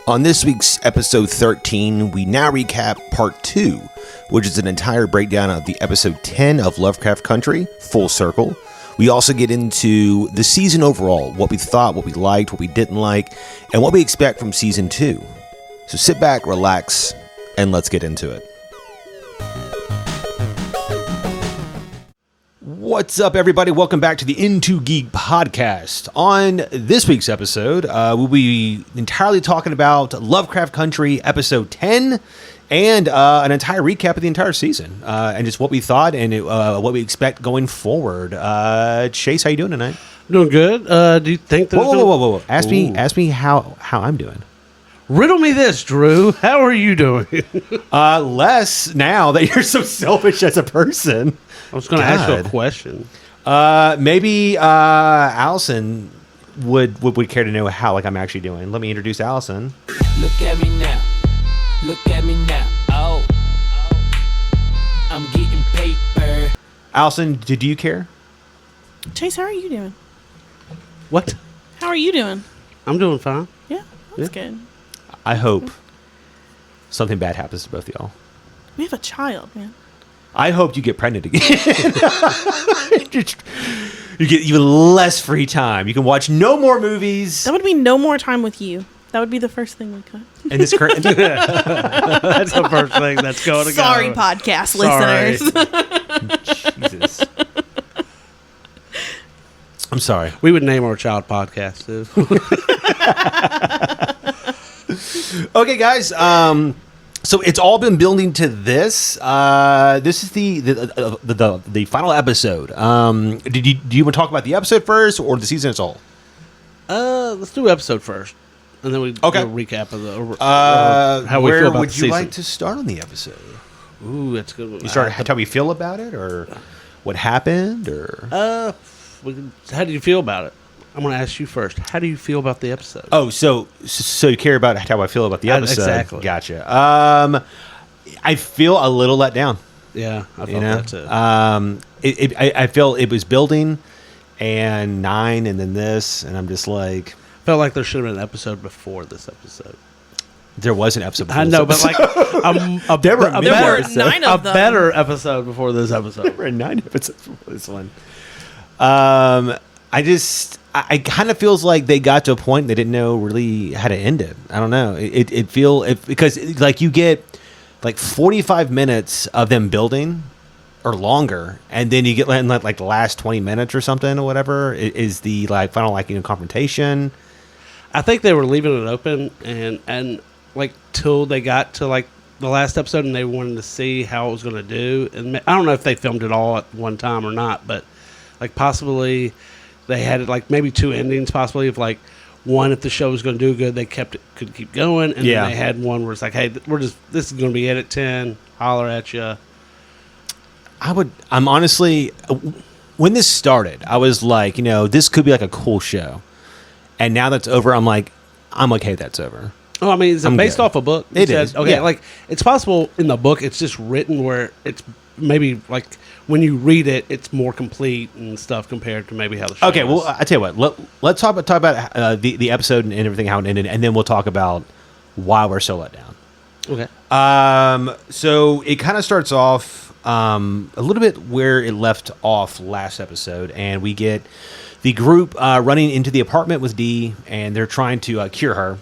On this week's episode 13, we now recap part 2, which is an entire breakdown of the episode 10 of Lovecraft Country, Full Circle. We also get into the season overall, what we thought, what we liked, what we didn't like, and what we expect from season 2. So sit back, relax, and let's get into it. What's up, everybody? Welcome back to the Into Geek podcast. On this week's episode, we'll be entirely talking about Lovecraft Country episode 10 and an entire recap of the entire season and just what we thought and what we expect going forward. Chase, how you doing tonight? Doing good. Do you think that? Whoa. Ask me how I'm doing. Riddle me this, Drew. How are you doing? Less now that you're so selfish as a person. I was going to ask you a question. Maybe Allison would care to know how I'm actually doing. Let me introduce Allison. Look at me now. Look at me now. Oh. I'm getting paper. Allison, do you care? Chase, how are you doing? What? How are you doing? I'm doing fine. Yeah, that's good. I hope something bad happens to both of y'all. We have a child, man. I hope you get pregnant again. You get even less free time. You can watch no more movies. That would be no more time with you. That would be the first thing we cut. In this current, That's the first thing that's going to go. Sorry, podcast listeners. Jesus. I'm sorry. We would name our child podcast, too. Okay, guys. So it's all been building to this. This is the final episode. Do you want to talk about the episode first or the season as a whole? Let's do episode first, and then we do a recap of the how we where feel about would the you season. like to start on the episode? Ooh, that's a good one. You start how we feel about it, or what happened, or how do you feel about it? I'm going to ask you first. How do you feel about the episode? oh, so you care about how I feel about the episode? Exactly. Gotcha. I feel a little let down. Yeah, I felt that too. I feel it was building, and 9, and then this, and I'm just like, Felt like there should have been an episode before this episode. there was an episode. Before I know, this but episode. There were 9 of them. A better episode before this episode. There were 9 episodes before this one. I kind of feels like they got to a point they didn't know really how to end it. I don't know. Because you get 45 minutes of them building or longer, and then you get the last 20 minutes or something or whatever is the final confrontation. I think they were leaving it open and till they got to the last episode and they wanted to see how it was going to do. And I don't know if they filmed it all at one time or not, but possibly they had it maybe 2 endings, possibly of one if the show was going to do good, they could keep going, and then they had one where it's hey, this is going to be it at 10. Holler at you. I'm honestly, when this started, I was this could be a cool show, and now that's over. I'm okay. That's over. Oh, I mean, is it based off a book? It is. Okay, yeah. It's possible in the book. It's just written where it's maybe when you read it, it's more complete and stuff compared to maybe how the show. Okay, well, I tell you what. Let's talk about the episode and everything, how it ended, and then we'll talk about why we're so let down. Okay. So it kind of starts off a little bit where it left off last episode, and we get the group running into the apartment with Dee, and they're trying to cure her.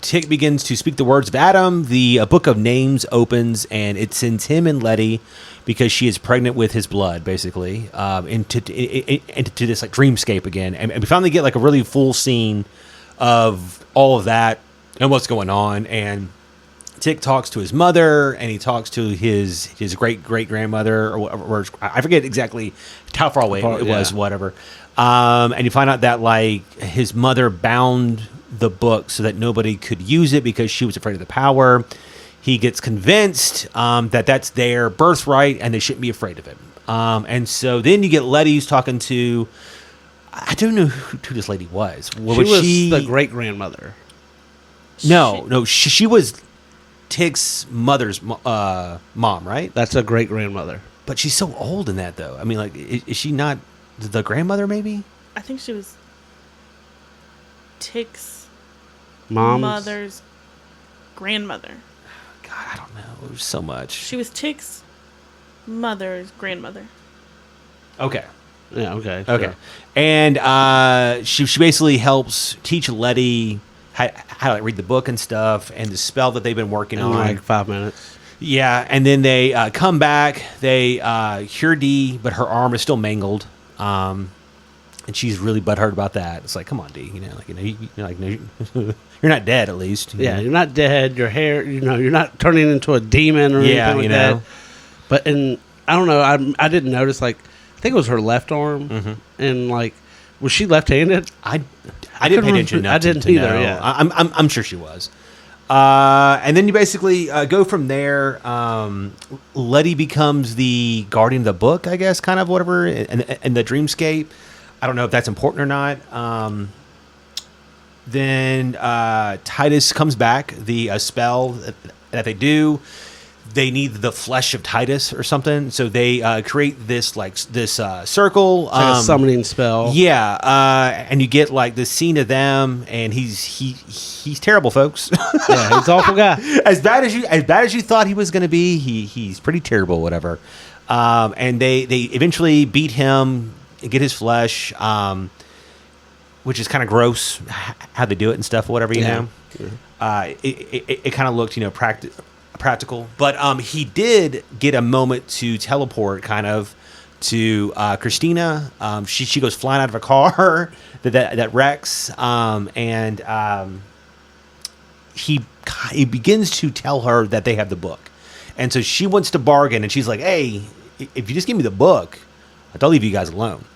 Tick begins to speak the words of Adam. The book of names opens, and it sends him and Letty, because she is pregnant with his blood, basically, into this dreamscape again. And we finally get a really full scene of all of that and what's going on. And Tick talks to his mother, and he talks to his great-great-grandmother, or I forget exactly how far away it was, whatever. And you find out that his mother bound the book so that nobody could use it because she was afraid of the power. He gets convinced that that's their birthright and they shouldn't be afraid of it. And so then you get Letty who's talking to, I don't know who this lady was. She was the great-grandmother. No, she was Tick's mother's mom, right? That's a great-grandmother. But she's so old in that, though. I mean, is she not the grandmother, maybe? I think she was Tick's mother's grandmother. God, I don't know. There's so much. She was Tick's mother's grandmother. Okay. Yeah, okay. Okay. Sure. And she basically helps teach Letty how to like, read the book and stuff and the spell that they've been working In on. like 5 minutes. Yeah, and then they come back. They cure Dee, but her arm is still mangled. And she's really butthurt about that. It's like, come on, Dee. You're not dead at least. Yeah, you're not dead. Your hair, you're not turning into a demon or anything like that. But I don't know. I didn't notice. Like, I think it was her left arm, and like, was she left-handed? I didn't pay attention enough. I didn't to either. know. Yeah, I'm sure she was. And then you basically go from there. Letty becomes the guardian of the book, I guess, kind of whatever, and the dreamscape. I don't know if that's important or not. Then Titus comes back. The spell that they do, they need the flesh of Titus or something. So they create this circle. it's like a summoning spell. Yeah, and you get like the scene of them, and he's terrible, folks. Yeah, he's an awful guy. as bad as you thought he was going to be, he's pretty terrible. Whatever. And they eventually beat him and get his flesh, which is kind of gross how they do it and stuff. Whatever, you know. It kind of looked practical, but he did get a moment to teleport kind of to Christina. She goes flying out of a car that wrecks, and he begins to tell her that they have the book, and so she wants to bargain, and she's like, hey, if you just give me the book, I'll leave you guys alone.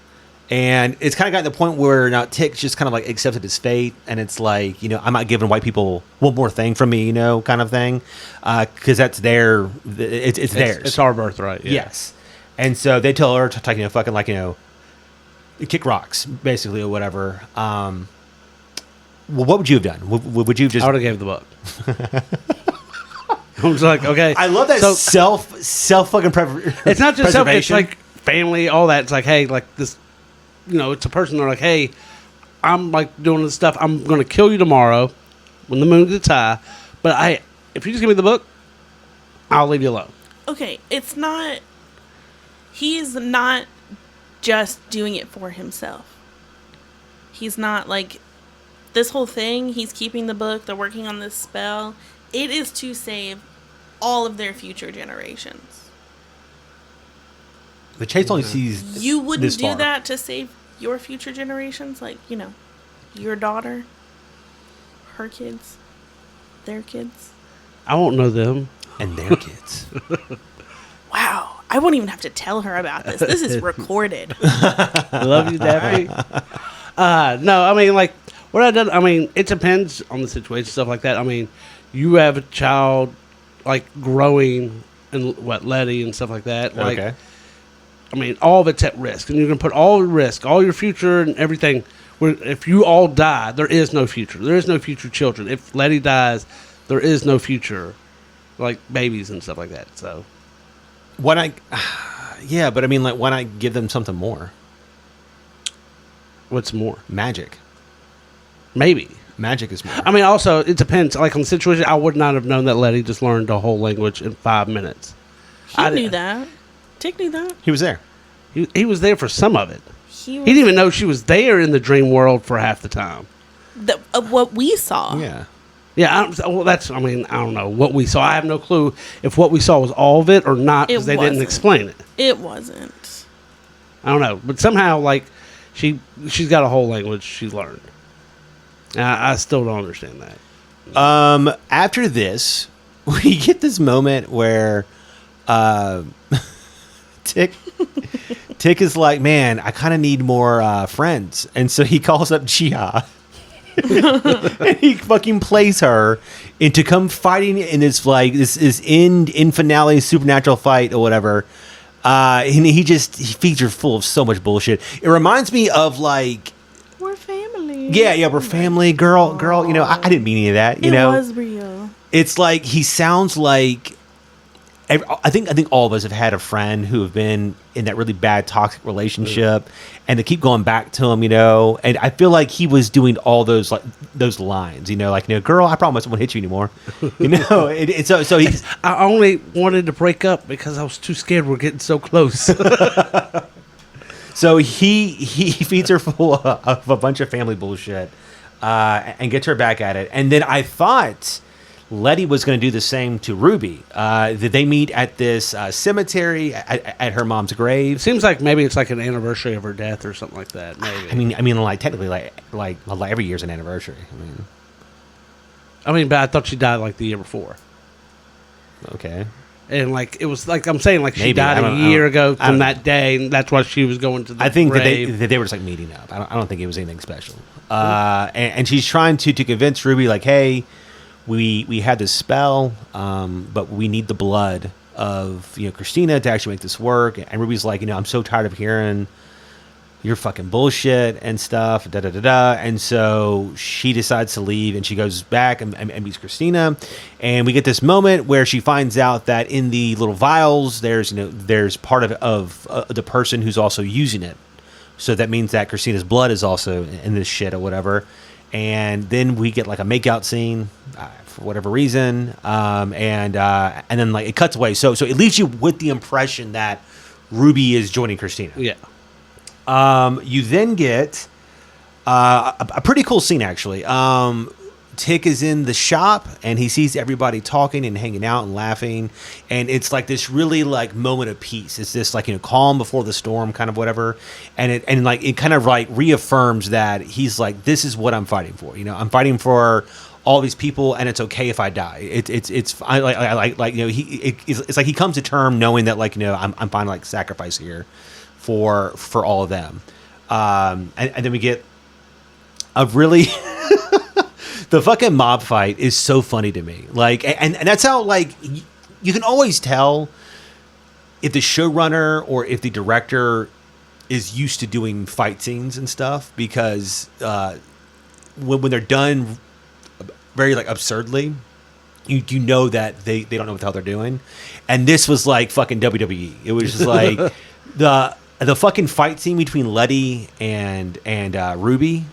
And it's kind of gotten to the point where now Tick's just kind of like accepted his fate, and it's like, I'm not giving white people one more thing from me, kind of thing, because that's their, it's theirs. It's our birthright. Yeah. Yes, and so they tell her to fucking like kick rocks basically or whatever. Well, what would you have done? Would you have just? I would have gave the book. I was like, okay. I love that self fucking it's not just self. It's preservation. like family, all that. It's like, hey, like this. It's a person. They're like, hey, I'm like doing this stuff. I'm going to kill you tomorrow when the moon gets high. But if you just give me the book, I'll leave you alone. Okay, it's not. He's not just doing it for himself. He's not like this whole thing. He's keeping the book. They're working on this spell. It is to save all of their future generations. The Chase only sees. You wouldn't this do far. that to save your future generations? Like, your daughter, her kids, their kids. I won't know them. And their kids. Wow. I won't even have to tell her about this. This is recorded. I love you, Daffy. No, I mean, like, what I done, I mean, it depends on the situation, stuff like that. I mean, you have a child, like, growing, and Letty and stuff like that. Like, Okay. I mean, all of it's at risk. And you're going to put all the risk, all your future and everything. If you all die, there is no future. There is no future children. If Letty dies, there is no future, like, babies and stuff like that. So, Yeah, but I mean, like, why not give them something more? what's more? Magic. Maybe. Magic is more. I mean, also, it depends. Like, on the situation, I would not have known that Letty just learned the whole language in 5 minutes. He knew that. Tick knew that. He was there. He was there for some of it. He He didn't even know she was there in the dream world for half the time. of what we saw. Yeah. Yeah, I mean, I don't know what we saw. I have no clue if what we saw was all of it or not because they didn't wasn't. explain it. It wasn't. I don't know. But somehow, like, she's got a whole language she learned. And I still don't understand that. After this, we get this moment where Tick is like, man, I kind of need more friends. And so he calls up Gia. And he fucking plays her into come fighting in this, like, this in finale supernatural fight or whatever. And he feeds her full of so much bullshit. It reminds me of, like, We're family. yeah, we're family, girl. I didn't mean any of that. It was real. It's like he sounds like I think all of us have had a friend who have been in that really bad toxic relationship, and they keep going back to him, And I feel like he was doing all those lines, girl, I promise I won't hit you anymore, So he's I only wanted to break up because I was too scared we're getting so close. so he feeds her full of a bunch of family bullshit, and gets her back at it, and then I thought Letty was going to do the same to Ruby. That they meet at this cemetery at her mom's grave. It seems like maybe it's like an anniversary of her death or something like that. Maybe. I mean, like technically, like every year's an anniversary. but I thought she died like the year before, Okay. and like it was like I'm saying, like she Maybe. died I a don't- year I ago don't from know. that day, and that's why she was going to the I think grave. that they were just like meeting up. I don't think it was anything special. And she's trying to convince Ruby, like, hey, we had this spell, but we need the blood of Christina to actually make this work. And Ruby's like, I'm so tired of hearing your fucking bullshit and stuff, da da da da. And so she decides to leave, and she goes back and meets Christina. And we get this moment where she finds out that in the little vials, there's part of the person who's also using it. So that means that Christina's blood is also in this shit or whatever. And then we get like a makeout scene for whatever reason, and then like it cuts away. So it leaves you with the impression that Ruby is joining Christina. Yeah. You then get a pretty cool scene actually. Tick is in the shop and he sees everybody talking and hanging out and laughing, and it's like this really like moment of peace. It's this like calm before the storm kind of whatever, and it kind of like reaffirms that he's like, this is what I'm fighting for. I'm fighting for all these people, and it's okay if I die. It's like he comes to term knowing that I'm fine to like sacrifice here for all of them, and then we get a really the fucking mob fight is so funny to me. Like, and that's how like you can always tell if the showrunner or if the director is used to doing fight scenes and stuff, because when they're done very like absurdly, you know that they don't know what the hell they're doing. And this was like fucking WWE. It was just like the fucking fight scene between Letty and Ruby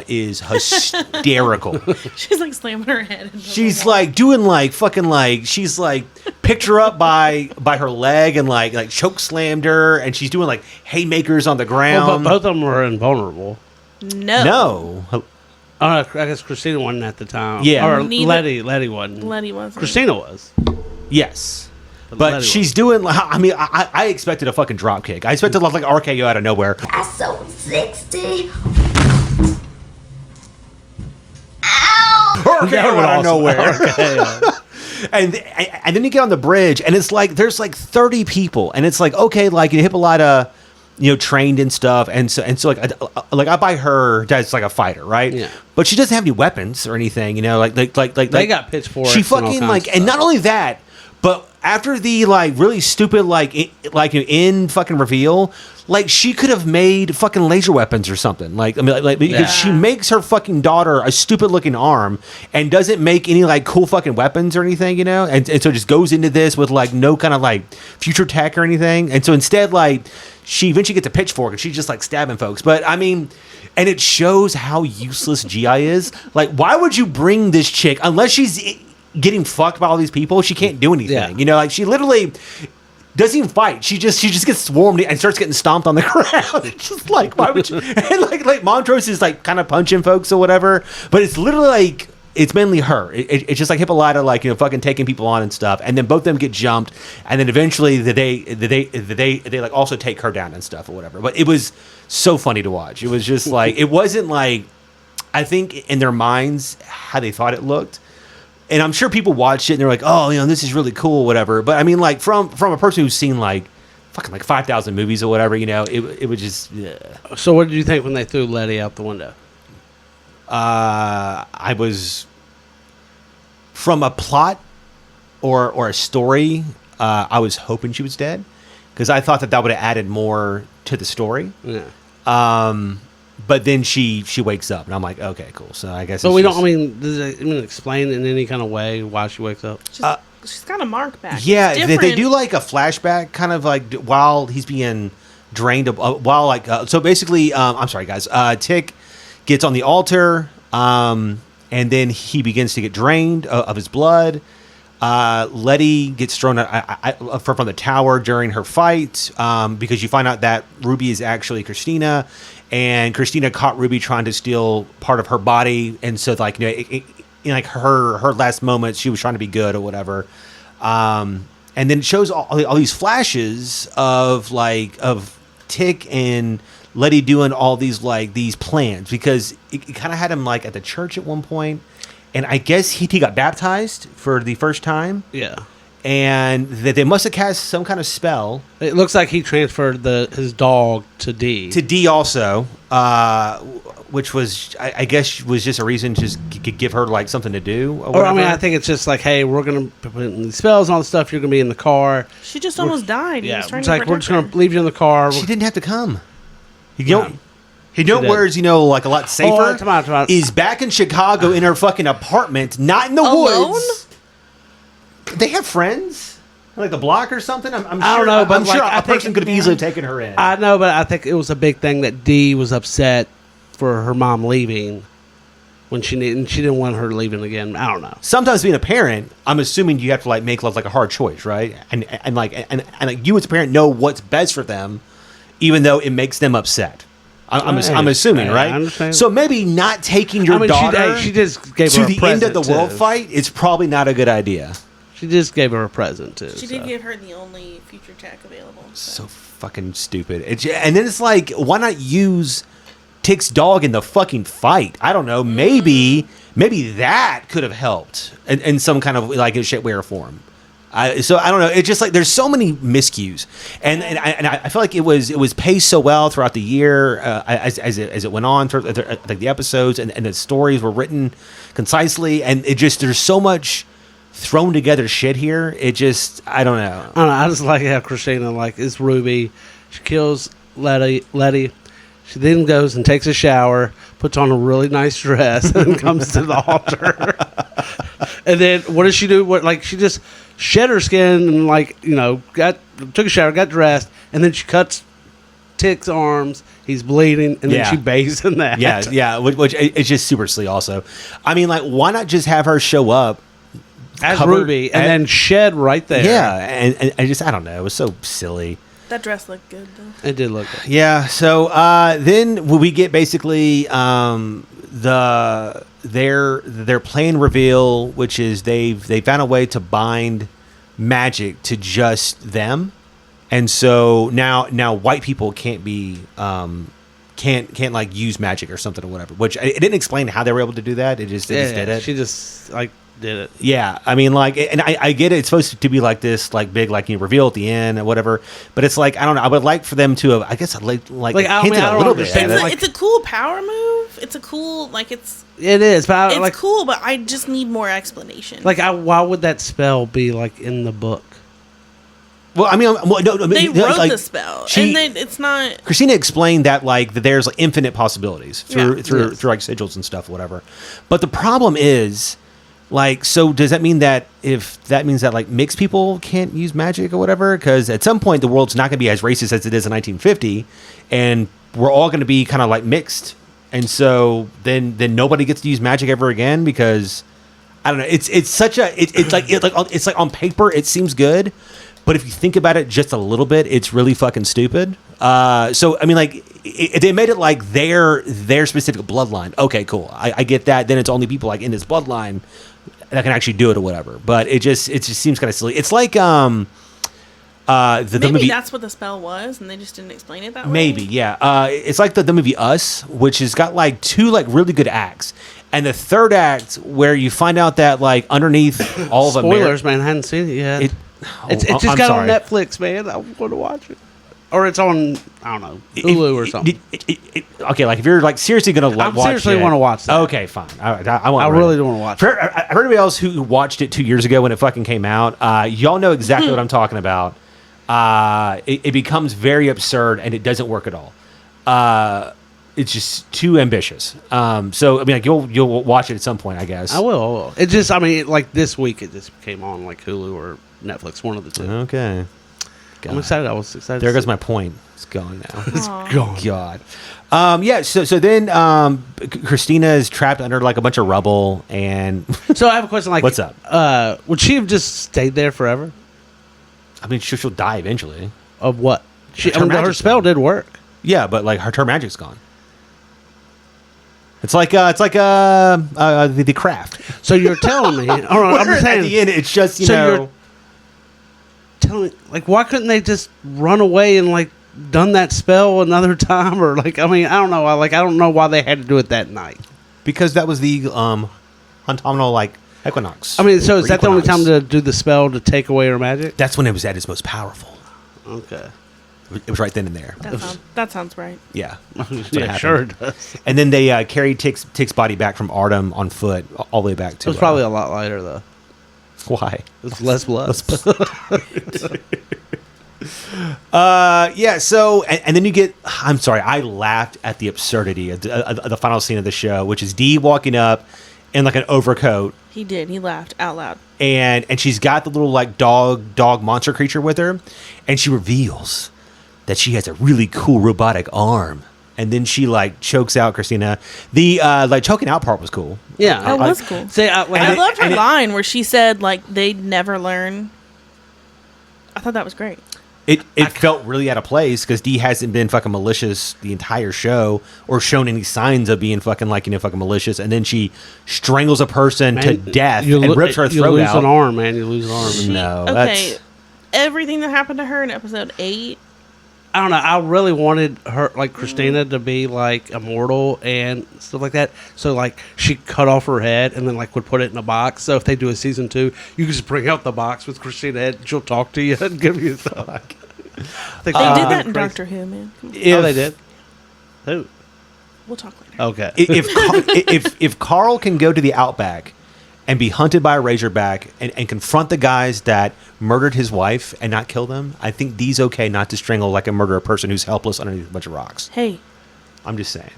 is hysterical. She's like slamming her head into She's the wall. like doing like fucking like she's like picked her up by her leg and like choke slammed her, and she's doing like haymakers on the ground. Well, but both of them were invulnerable. No. Oh, I guess Christina wasn't at the time. Yeah. Or Neither- Letty wasn't. Letty wasn't. Christina was. Yes. But But Letty she's was. doing. I expected a fucking drop kick. I expected like RKO out of nowhere. I sold 60. RKO That was out of awesome. nowhere. Okay, And then you get on the bridge, and it's like there's like 30 people, and it's like, okay, like Hippolyta, trained and stuff, and so like I buy her that's like a fighter, right? Yeah. But she doesn't have any weapons or anything, like They got pitchforks She and all fucking kinds like, of and stuff. not only that, but after the like really stupid in fucking reveal, like she could have made fucking laser weapons or something. Because she makes her fucking daughter a stupid looking arm and doesn't make any like cool fucking weapons or anything, and so just goes into this with like no kind of like future tech or anything. And so instead, like she eventually gets a pitchfork and she's just like stabbing folks. But I mean, and it shows how useless GI is. Like, why would you bring this chick unless she's getting fucked by all these people? She can't do anything. Yeah. Like she literally doesn't even fight. She just gets swarmed and starts getting stomped on the ground. It's just like, why would you? And like Montrose is like kind of punching folks or whatever, but it's literally like it's mainly her. It's just like Hippolyta, like fucking taking people on and stuff, and then both of them get jumped, and then eventually they like also take her down and stuff or whatever. But it was so funny to watch. It was just like it wasn't like, I think in their minds how they thought it looked. And I'm sure people watched it and they're like, oh, this is really cool, whatever. But I mean, like from a person who's seen like fucking like 5,000 movies or whatever, it was just. So what did you think when they threw Letty out the window? I was, from a plot or a story, I was hoping she was dead, because I thought that would have added more to the story. Yeah. But then she wakes up, and I'm like, okay, cool. So I guess. So it's we just- don't. I mean, does it explain in any kind of way why she wakes up? she's got a mark back. Yeah, It's they different. do like a flashback, kind of like while he's being drained. While like so basically, I'm sorry, guys. Tick gets on the altar, and then he begins to get drained of his blood. Letty gets thrown from the tower during her fight because you find out that Ruby is actually Christina, and Christina caught Ruby trying to steal part of her body, and so like in like her last moments, she was trying to be good or whatever. And then it shows all these flashes of Tick and Letty doing all these these plans because it kind of had him like at the church at one point. And I guess he got baptized for the first time. Yeah. And that they must have cast some kind of spell. It looks like he transferred his dog to D. To D also, which was, I guess, was just a reason to just give her like something to do. Or I mean, I think it's just like, hey, we're going to put in these spells and all this stuff. You're going to be in the car. She just almost died. He Yeah. was trying It's to like, we're protect just going her. to leave you in the car. She didn't have to come. He She know did. where's like a lot safer come on. is back in Chicago in her fucking apartment, not in the Alone? woods. They have friends, like the block or something. I'm I sure, don't know, but I'm sure like, I a think- person could have easily taken her in. I know, but I think it was a big thing that Dee was upset for her mom leaving when she didn't want her leaving again. I don't know. Sometimes being a parent, I'm assuming you have to like make like a hard choice, right? And like you as a parent know what's best for them, even though it makes them upset. I'm assuming, I right? understand. So maybe not taking your daughter she just gave to her a the end of present, the world too. fight is probably not a good idea. She just gave her a present too. She so. did give her the only future tech available. So fucking stupid. And then it's like, why not use Tick's dog in the fucking fight? I don't know. Maybe that could have helped in some kind of like a shit way or form. So I don't know. It's just like there's so many miscues, and I feel like it was paced so well throughout the year as it went on through like the episodes, and the stories were written concisely, and it just there's so much thrown together shit here. It just I don't know. I just like how Christina is Ruby. She kills Letty. She then goes and takes a shower, puts on a really nice dress, and then comes to the altar. And then what does she do? She just shed her skin and took a shower, got dressed, and then she cuts Tick's arms. He's bleeding, and then Yeah. she bathes in that. Yeah, which it's just super silly. Also, I mean, like, why not just have her show up as covered- Ruby, and then shed right there. Yeah, and I just I don't know. It was so silly. That dress looked good though. It did look good. Yeah. So then we get basically their plan reveal, which is they found a way to bind magic to just them, and so now white people can't be can't like use magic or something or whatever. Which it didn't explain how they were able to do that. They just did it. She just did it. Yeah, I mean, like, and I get it. It's supposed to be like this, like big, like reveal at the end or whatever. But it's like I don't know. I would like for them to have. I guess I'd like I mean, hinted I a don't little bit. understand At that. it. It's a cool power move. It's a cool It is, but it's cool, but I just need more explanation. why would that spell be in the book? Well, I mean, no, they wrote like, the spell, she- and then it's not. Christina explained that that there's like infinite possibilities through Yeah. through Yes. through like sigils and stuff, whatever. But the problem is, so does that mean that mixed people can't use magic or whatever? Because at some point the world's not going to be as racist as it is in 1950, and we're all going to be kind of like mixed, and so then nobody gets to use magic ever again because I don't know. It's such a it's like on paper it seems good. But if you think about it just a little bit, it's really fucking stupid. So I mean, they made it like their specific bloodline. Okay, cool. I get that. Then it's only people in this bloodline that can actually do it or whatever. But it just seems kind of silly. It's like the Maybe movie. that's what the spell was, and they just didn't explain it that way. Maybe, yeah. It's like the movie Us, which has got two really good acts, and the third act where you find out that underneath all of Spoilers, man. I hadn't seen it yet. It just I'm got sorry. on Netflix, man. I want to watch it. Or it's on, I don't know, Hulu or something. Okay, if you're seriously gonna I watch seriously it, want to watch that. Okay, fine. I want. I really don't want to watch it. For everybody else who watched it 2 years ago when it fucking came out, y'all know exactly what I'm talking about. It becomes very absurd and it doesn't work at all. it's just too ambitious. So I mean, like you'll watch it at some point, I guess. I will. It just, I mean, like this week, it just came on like Hulu or Netflix, one of the two. Okay. God. I'm excited. I was excited. There to goes see my point. It's gone now. Aw. God. God. Yeah. So then Christina is trapped under like a bunch of rubble, and So I have a question. Like, What's up? Would she have just stayed there forever? I mean, she'll die eventually. Of what? Her Her magic's spell gone. did work. Yeah, but like her magic's gone. It's like the craft. So you're telling me? I'm Where just saying. at the end, it's just So you're telling, like, why couldn't they just run away and like done that spell another time, or like, I mean, I don't know. I don't know why they had to do it that night. because that was the autumnal like equinox. I mean, so is that the only time Equinox. to do the spell to take away her magic? That's when it was at its most powerful. Okay. It was right then and there. That sounds right. Yeah. That's what Yeah, happened. sure it does. And then they carried Tick's body back from Artem on foot all the way back It to. was probably a lot lighter though. Why? It's less blood. Yeah. So and then you get. I'm sorry. I laughed at the absurdity of the final scene of the show, which is Dee walking up in like an overcoat, He did. He laughed out loud. and she's got the little like dog monster creature with her, and she reveals that she has a really cool robotic arm. And then she like chokes out Christina. The like choking out part was cool. Yeah, That was cool. Say, I it- loved her and it- line where she said like they'd never learn. I thought that was great. It felt really out of place because Dee hasn't been fucking malicious the entire show or shown any signs of being fucking like fucking malicious, and then she strangles a person to death and rips her you throat lose out. an arm, man. You lose an arm. No, Okay. that's Everything that happened to her in episode 8. I don't know. I really wanted her, like Christina, to be like immortal and stuff like that. So like she cut off her head and then like would put it in a box. So if they do a season 2, you can just bring out the box with Christina head. She'll talk to you and give you stuff. They did that in Doctor Who, man. Come on. Oh, they did. Who? We'll talk later. Okay. if Carl can go to the outback and be hunted by a razorback and confront the guys that murdered his wife and not kill them, I think Dee's okay not to strangle like a murderer person who's helpless underneath a bunch of rocks. Hey, I'm just saying.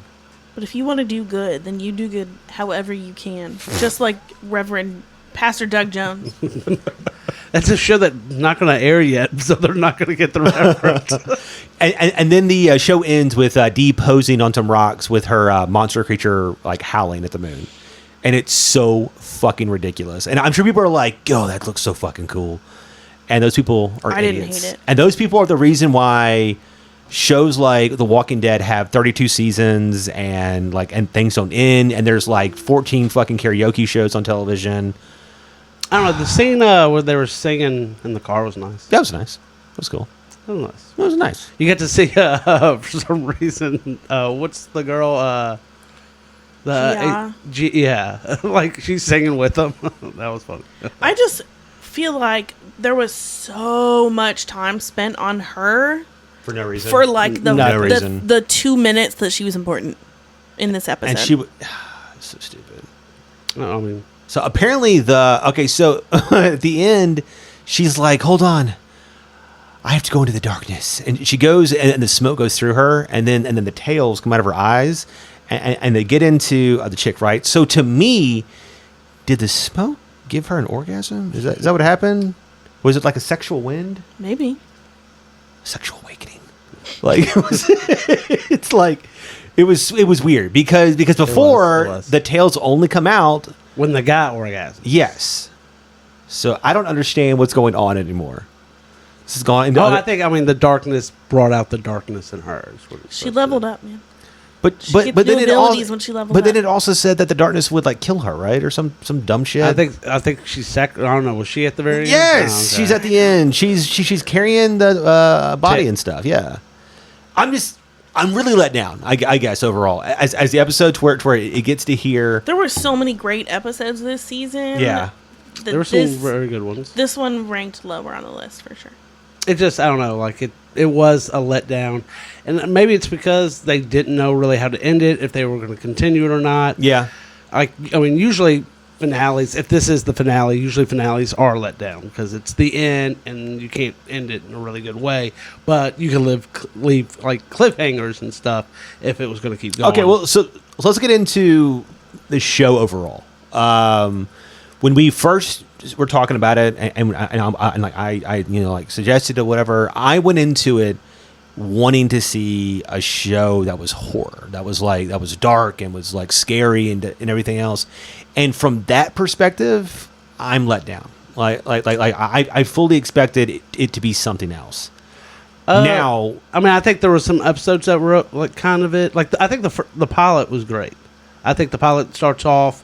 but if you want to do good, then you do good however you can. Just like Reverend Pastor Doug Jones. That's a show that's not going to air yet, so they're not going to get the reference. And then the show ends with Dee posing on some rocks with her monster creature like howling at the moon. And it's so fucking ridiculous. And I'm sure people are like, "Yo, that looks so fucking cool." And those people are I didn't idiots. hate it. And those people are the reason why shows like The Walking Dead have 32 seasons and things don't end. And there's like 14 fucking karaoke shows on television. I don't know. The scene where they were singing in the car was nice. That was nice. That was cool. That was nice. That was nice. You get to see, for some reason, what's the girl? Yeah, like she's singing with them. That was funny. I just feel like there was so much time spent on her For no reason. for like the No reason. the 2 minutes that she was important in this episode. And she so stupid. I mean, So apparently so at the end, she's like, "Hold on, I have to go into the darkness," and she goes, and the smoke goes through her, and then the tails come out of her eyes, and they get into the chick, right? So to me, did the smoke give her an orgasm? Is that what happened? Was it like a sexual wind, Maybe. sexual awakening? Like it's like it was weird because before was. the tails only come out. when the guy orgasmed. Yes. So I don't understand what's going on anymore. This is gone. I think the darkness brought out the darkness in her. is what it's She supposed leveled to up, man. but She but gets but new then abilities when she levels But then up. it also said that the darkness would like kill her, right, or some dumb shit. do. I think she's I don't know. Was she at the very end? Yes, Oh, okay. she's at the end. She's carrying the body Ta- and stuff. Yeah. I'm really let down. I guess overall as the episodes where it gets to here. There were so many great episodes this season. Yeah. that There were some very good ones. This one ranked lower on the list for sure. It just, I don't know, like it was a letdown. And maybe it's because they didn't know really how to end it, if they were going to continue it or not. Yeah. I mean, usually finales. If this is the finale, usually finales are let down because it's the end, and you can't end it in a really good way. But you can leave like cliffhangers and stuff if it was going to keep going. Okay, well, so let's get into the show overall. When we first were talking about it, and I like suggested or whatever, I went into it wanting to see a show that was horror, that was dark and was like scary and everything else. And from that perspective, I'm let down. I fully expected it to be something else. Now, I mean, I think there were some episodes that were like kind of it. Like I think the pilot was great. I think the pilot starts off.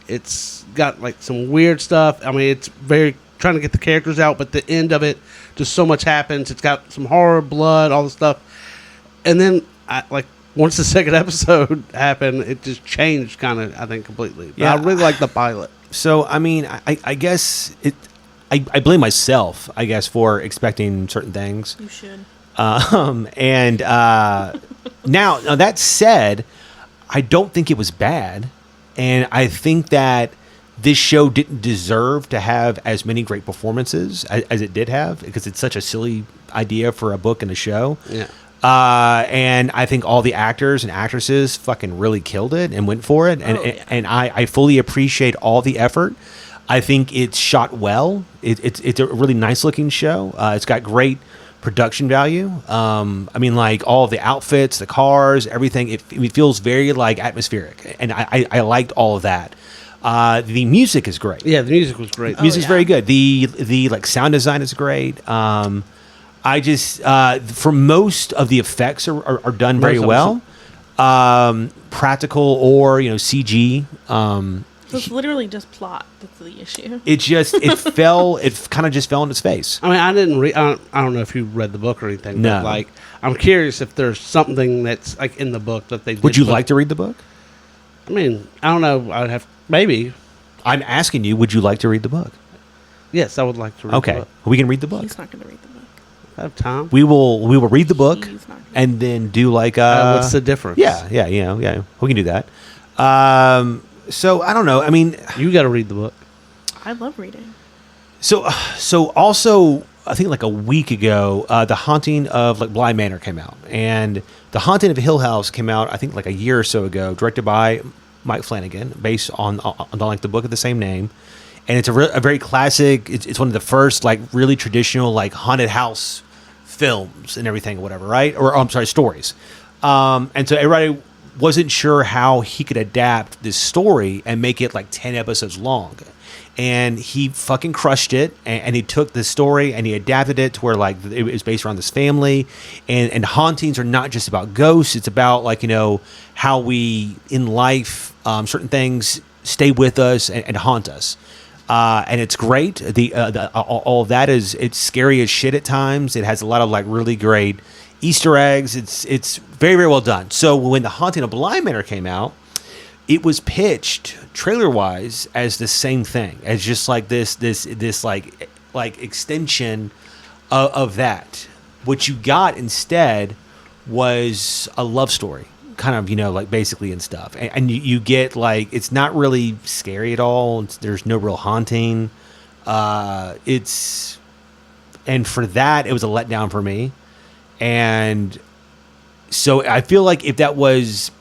It's got like some weird stuff. I mean, it's very trying to get the characters out, but the end of it, just so much happens. It's got some horror, blood, all the stuff, and then once the second episode happened, it just changed kind of. I think completely. But Yeah, I really like the pilot. so I mean, I guess it. I blame myself, I guess, for expecting certain things. You should. And now that said, I don't think it was bad, and I think that this show didn't deserve to have as many great performances as it did have, because it's such a silly idea for a book and a show. Yeah. And I think all the actors and actresses fucking really killed it and went for it, and I fully appreciate all the effort. I think it's shot well. It's a really nice looking show. It's got great production value. I mean, like all the outfits, the cars, everything. It feels very like atmospheric, and I liked all of that. The music is great. Yeah, the music was great. Music's very good. The like sound design is great. I just for most of the effects are done very well. Practical or CG. So it's literally just plot that's the issue. It kind of just fell on its face. I mean, I didn't read. I don't know if you read the book or anything. No. But like, I'm curious if there's something that's like in the book that they. Would you like to read the book? I mean, I don't know. I'd have maybe. I'm asking you. Would you like to read the book? Yes, I would like to read. Okay, the book. we can read the book. He's not going to read the book. I have time. We will read the book He's not gonna. and then do like What's the difference? Yeah. We can do that. So I don't know. I mean, You got to read the book. I love reading. so also I think like a week ago, The Haunting of like Bly Manor came out, and The Haunting of Hill House came out I think like a year or so ago, directed by Mike Flanagan, based on like the book of the same name. And it's a very classic. It's one of the first like really traditional like haunted house films and everything, or whatever, right? Or I'm sorry, stories. And so everybody wasn't sure how he could adapt this story and make it like 10 episodes long. And he fucking crushed it. And he took the story and he adapted it to where like it was based around this family. And hauntings are not just about ghosts. It's about like how we in life certain things stay with us and haunt us. And it's great. All of that it's scary as shit at times. It has a lot of like really great Easter eggs. It's very, very well done. So when The Haunting of Bly Manor came out, it was pitched trailer wise as the same thing, as just like this like extension of that. What you got instead was a love story, kind of like basically and stuff, and you get like it's not really scary at all. There's no real haunting. And for that it was a letdown for me. And so I feel like if that was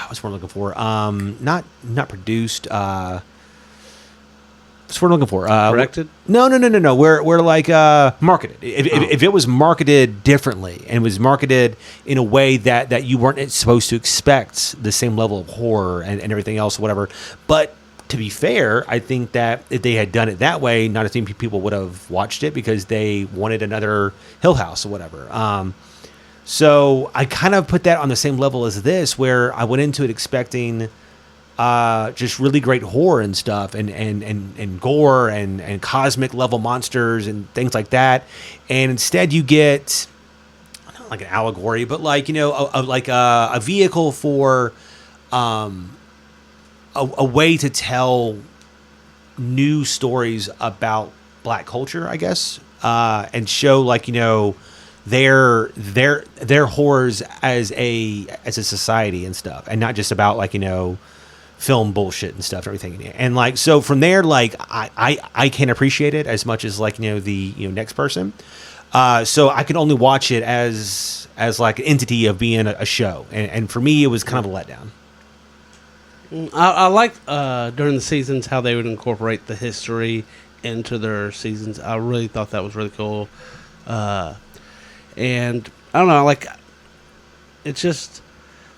what's what I'm looking for, not produced, what's what I'm looking for, Directed? No. We're like marketed. If it was marketed differently and was marketed in a way that you weren't supposed to expect the same level of horror and everything else, whatever. But to be fair, I think that if they had done it that way, not as many people would have watched it because they wanted another Hill House or whatever. So I kind of put that on the same level as this, where I went into it expecting just really great horror and stuff, and gore and cosmic level monsters and things like that. And instead you get not like an allegory, but like a vehicle for a way to tell new stories about Black culture, I guess, and show like their horrors as a society and stuff, and not just about like film bullshit and stuff and everything. And like, so from there, like I can't appreciate it as much as like, the, next person. So I can only watch it as like an entity of being a show. And for me, it was kind of a letdown. I like during the seasons how they would incorporate the history into their seasons. I really thought that was really cool. And I don't know, like, it's just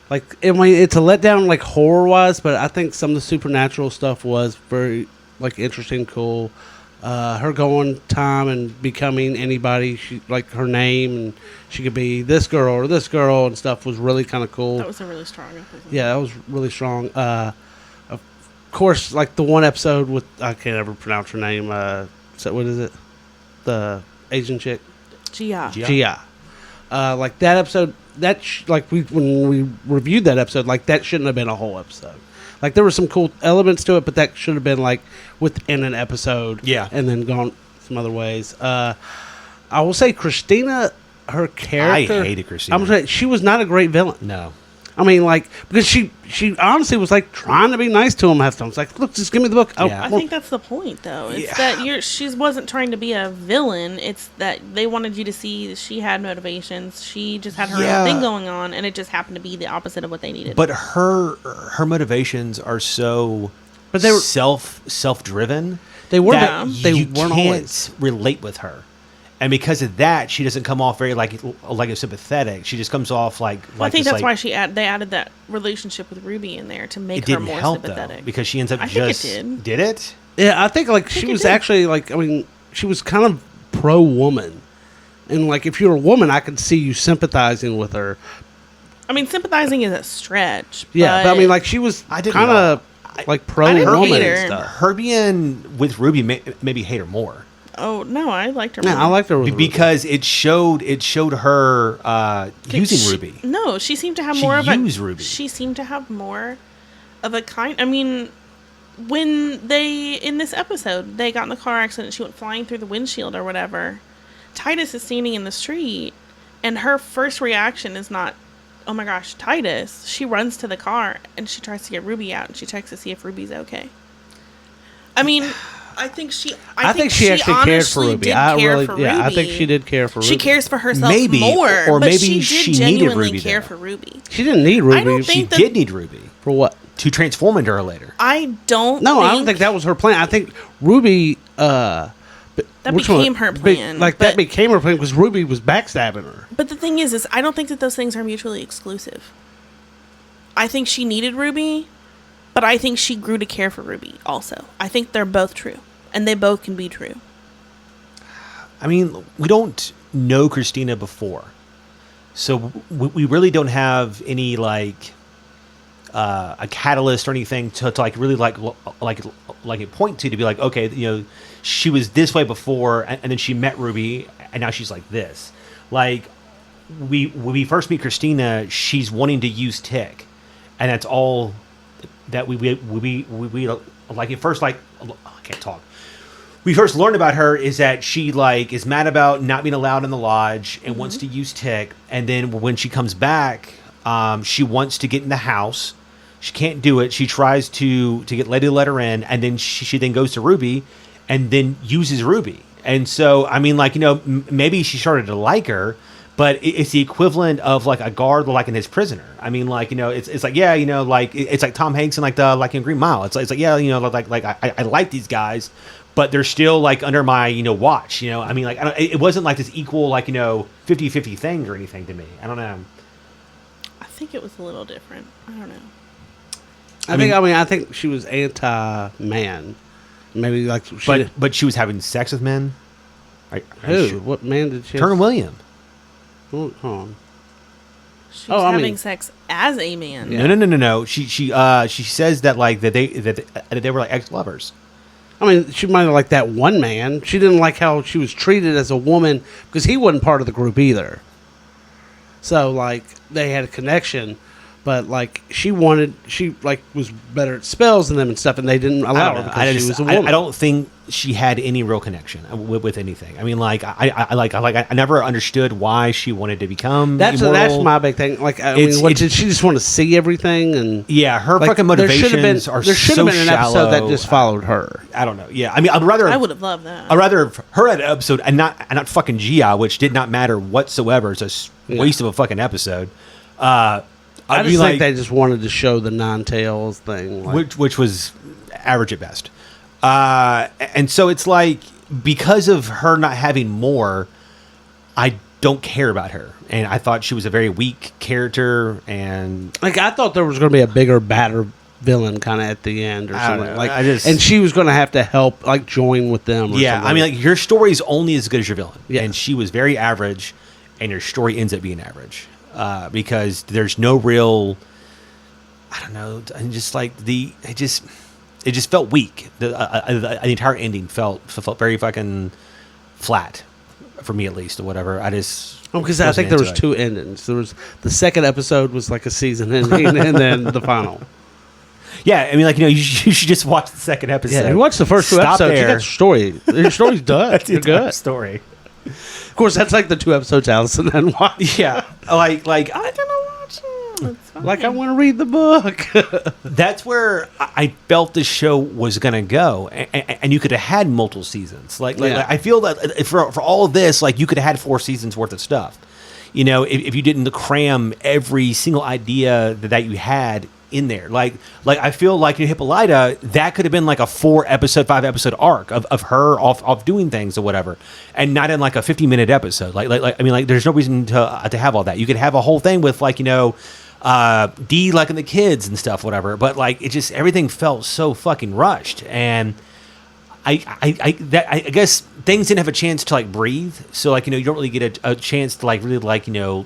like, I mean, it's a letdown like horror wise, but I think some of the supernatural stuff was very like interesting, cool. Her going time and becoming anybody, she like her name, and she could be this girl or this girl and stuff was really kind of cool. That was a really strong episode. Yeah, that was really strong. Of course, like the one episode with, I can't ever pronounce her name. So what is it? The Asian chick? Gia. Gia. Like that episode, when we reviewed that episode, like that shouldn't have been a whole episode. Like there were some cool elements to it, but that should have been like within an episode. Yeah. And then gone some other ways. I will say Christina, her character. I hated Christina. I'm saying she was not a great villain. No. I mean, like, because she honestly was like trying to be nice to him half the time. It's like, look, just give me the book. Yeah. I think that's the point, though. It's that she wasn't trying to be a villain. It's that they wanted you to see that she had motivations. She just had her own thing going on, and it just happened to be the opposite of what they needed. But her motivations are so they were self-driven. They were, that they you weren't can't always relate with her. And because of that, she doesn't come off very like a sympathetic. She just comes off like. I think that's why they added that relationship with Ruby in there to make her more sympathetic. Though, because she ends up I think it did. Did it? Yeah, I think like she was actually like, I mean, she was kind of pro woman, and like if you're a woman, I could see you sympathizing with her. I mean, sympathizing is a stretch. Yeah, but I mean, like she was kind of like pro woman and stuff. Her being with Ruby maybe hate her more. Oh no, I liked her. Yeah, I liked her because it showed her using Ruby. No, she seemed to have more of a Ruby. She seemed to have more of a kind. I mean, when in this episode they got in the car accident, she went flying through the windshield or whatever. Titus is standing in the street, and her first reaction is not, "Oh my gosh, Titus!" She runs to the car and she tries to get Ruby out, and she checks to see if Ruby's okay. I mean. I think she actually cared for Ruby. I think she did care for Ruby. She cares for herself more, or but maybe she did genuinely care for Ruby. She didn't need Ruby. She did need Ruby for what? To transform into her later. I don't think that was her plan. I think Ruby. That became her plan. That became her plan because Ruby was backstabbing her. But the thing is I don't think that those things are mutually exclusive. I think she needed Ruby. But I think she grew to care for Ruby also. I think they're both true. And they both can be true. I mean, we don't know Christina before. So we really don't have any, like, a catalyst or anything to like really like a point to be like, okay, she was this way before, and then she met Ruby, and now she's like this. Like, when we first meet Christina, she's wanting to use Tick. And that's all... that we like at first, like, I can't talk. We first learned about her is that she like is mad about not being allowed in the lodge and wants to use Tick, and then when she comes back, she wants to get in the house. She can't do it. She tries to get Lady to let her in, and then she then goes to Ruby, and then uses Ruby. And so I mean, like, maybe she started to like her. But it's the equivalent of like a guard liking his prisoner. I mean, like, it's like, yeah, like it's like Tom Hanks and like in Green Mile. It's like yeah, like I like these guys, but they're still like under my watch. I mean, like it wasn't like this equal like 50-50 thing or anything to me. I don't know. I think it was a little different. I don't know. I think she was anti-man. Maybe like, but she was having sex with men. Who? What man did she? Colonel William. Hold on. She was having sex as a man. Yeah. No. She says that like that they were like ex-lovers. I mean, she might have liked that one man. She didn't like how she was treated as a woman because he wasn't part of the group either. So like they had a connection, But like she like was better at spells than them and stuff, and they didn't allow her because she was a woman. I don't think she had any real connection with anything. I mean, like I never understood why she wanted to become immortal. That's my big thing. Like, I mean, did she just want to see everything? And yeah, her like, fucking motivations are so shallow. There should have been an episode that just followed her. I don't know. Yeah, I mean, I would have loved that. I'd rather have her at an episode and not fucking Gia, which did not matter whatsoever. It's a waste of a fucking episode. I just think they just wanted to show the Nine-Tails thing. Like, which was average at best. And so it's like, because of her not having more, I don't care about her. And I thought she was a very weak character. And like, I thought there was going to be a bigger, badder villain kind of at the end or something. Like, and she was going to have to help, like, join with them. Or something. I mean, like, your story is only as good as your villain. Yeah. And she was very average, and your story ends up being average. Because there's no real, I don't know, and just like it just felt weak. The entire ending felt very fucking flat for me, at least, or whatever. Because I think there was two endings. There was the second episode was like a season ending, and then the final. Yeah, I mean, like, you should just watch the second episode. Yeah, you watch the first two episodes. There. You got your story. Your story's done. That's You're good. Story. Of course, that's like the 2 episodes Allison then watch. Yeah, like I'm gonna watch it. It's fine. Like I want to read the book. That's where I felt the show was gonna go, and you could have had multiple seasons. Like I feel that for all of this, like, you could have had 4 seasons worth of stuff. If you didn't cram every single idea that you had in there, like I feel like in Hippolyta, that could have been like a 4-episode, 5-episode arc of her off doing things or whatever, and not in like a 50-minute episode. Like I mean, like, there's no reason to have all that. You could have a whole thing with, like, Dee liking the kids and stuff, whatever. But like, it just, everything felt so fucking rushed, and I guess things didn't have a chance to like breathe. So, like, you don't really get a chance to like really like live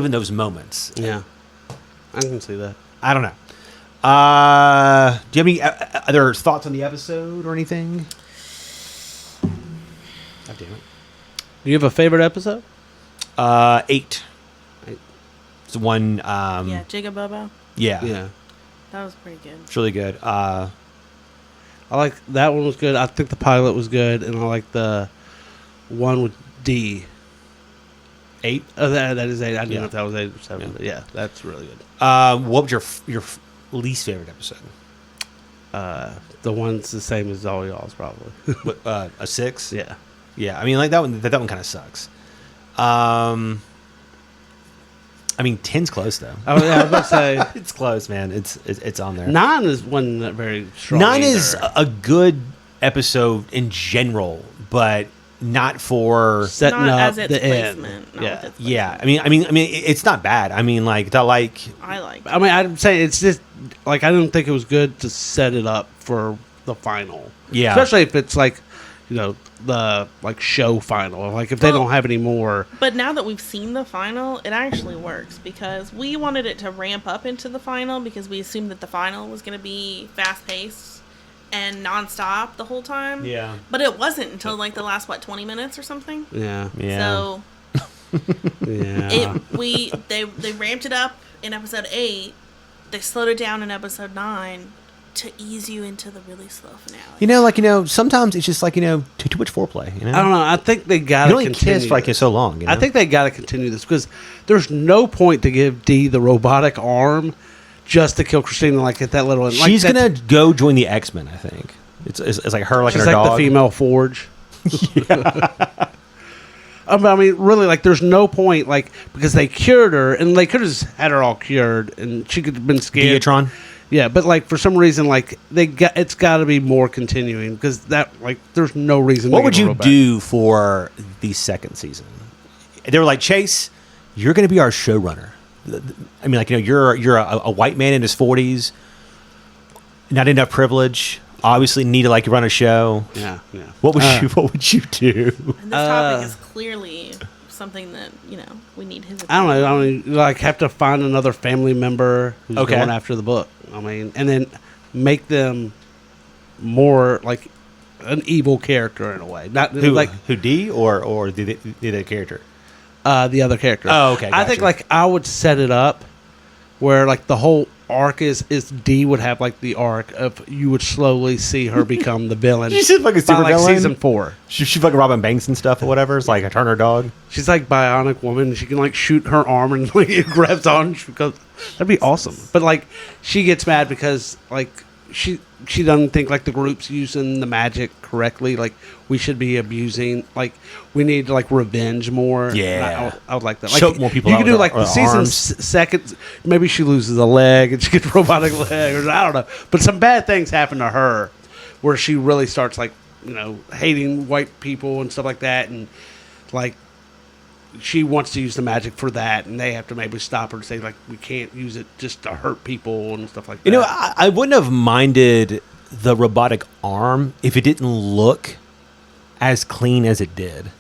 in those moments. Yeah, I can see that. I don't know. Do you have any other thoughts on the episode or anything? God damn it. Do you have a favorite episode? 8. It's the one. Yeah, Jigga Bobo. Yeah. That was pretty good. It's really good. I like that one was good. I think the pilot was good, and I like the one with D. 8? Oh, that is 8. I didn't know if that was 8 or 7, but yeah, that's really good. What was your least favorite episode? The one's the same as all y'all's probably. A 6? Yeah. Yeah, I mean, like, that one kind of sucks. I mean, 10's close though. Oh yeah, I was about to say it's close, man. It's on there. 9 is one that very strong. 9 either. is a good episode in general, but not for setting not up as its the placement. end. Yeah, yeah. I mean, it's not bad. I mean, like, I like. I mean, I'm saying it's just like, I don't think it was good to set it up for the final. Yeah, especially if it's like, the like show final. Like if they don't have any more. But now that we've seen the final, it actually works, because we wanted it to ramp up into the final because we assumed that the final was going to be fast paced and nonstop the whole time. Yeah. But it wasn't until like the last 20 minutes or something. Yeah. So yeah. They ramped it up in episode 8. They slowed it down in episode 9 to ease you into the really slow finale. Sometimes it's just like, too much foreplay. I don't know. I think they got to continue. Kiss for like so long. I think they got to continue this because there's no point to give Dee the robotic arm just to kill Christina like at that little. She's gonna go join the X-Men. I think it's like her, like, she's her like dog. the female Forge. Yeah. I mean, really, like, there's no point, like, because they cured her, and they could have just had her all cured, and she could have been scared. Deatron. Yeah, but like for some reason, like it's got to be more continuing because that, like, there's no reason. What would you do for the second season? They were like, Chase, you're going to be our showrunner. I mean, like, you're a white man in his 40s, not enough privilege. Obviously, need to like run a show. Yeah. What would you do? And this topic is clearly something that we need his opinion. I don't know. I mean, like, have to find another family member who's going after the book. I mean, and then make them more like an evil character in a way. Not who Dee or the other character. The other character. Oh, okay. I think like I would set it up where like the whole arc is D would have like the arc of you would slowly see her become the villain. She's like a by, super like villain. season 4. She's like Robin Banks and stuff or whatever. It's like a Turner dog. She's like bionic woman. She can like shoot her arm and like it grabs on. She goes, that'd be awesome. But like she gets mad because like she doesn't think like the group's using the magic correctly. Like we should be abusing. Like we need like revenge more. Yeah. And I would like that. Like, Choke more people You out could do with like her the season arms. second. Maybe she loses a leg and she gets a robotic leg, or I don't know. But some bad things happen to her, where she really starts like hating white people and stuff like that, and like she wants to use the magic for that, and they have to maybe stop her and say like we can't use it just to hurt people and stuff like that. I wouldn't have minded the robotic arm if it didn't look as clean as it did.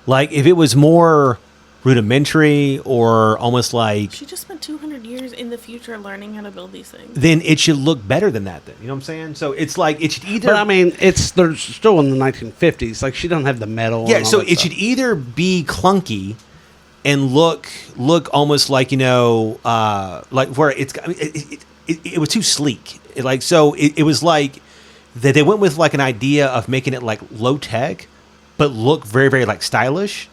Like if it was more rudimentary or almost like, She just spent 200 years in the future learning how to build these things. then it should look better than that. Then you know what I'm saying? So it's like it should either. But I mean, they're still in the 1950s. Like she doesn't have the metal. Yeah, and all so that it stuff. should either be clunky and look almost like like where it's. I mean, it was too sleek. It was like that they went with like an idea of making it like low tech, but look very very like stylish.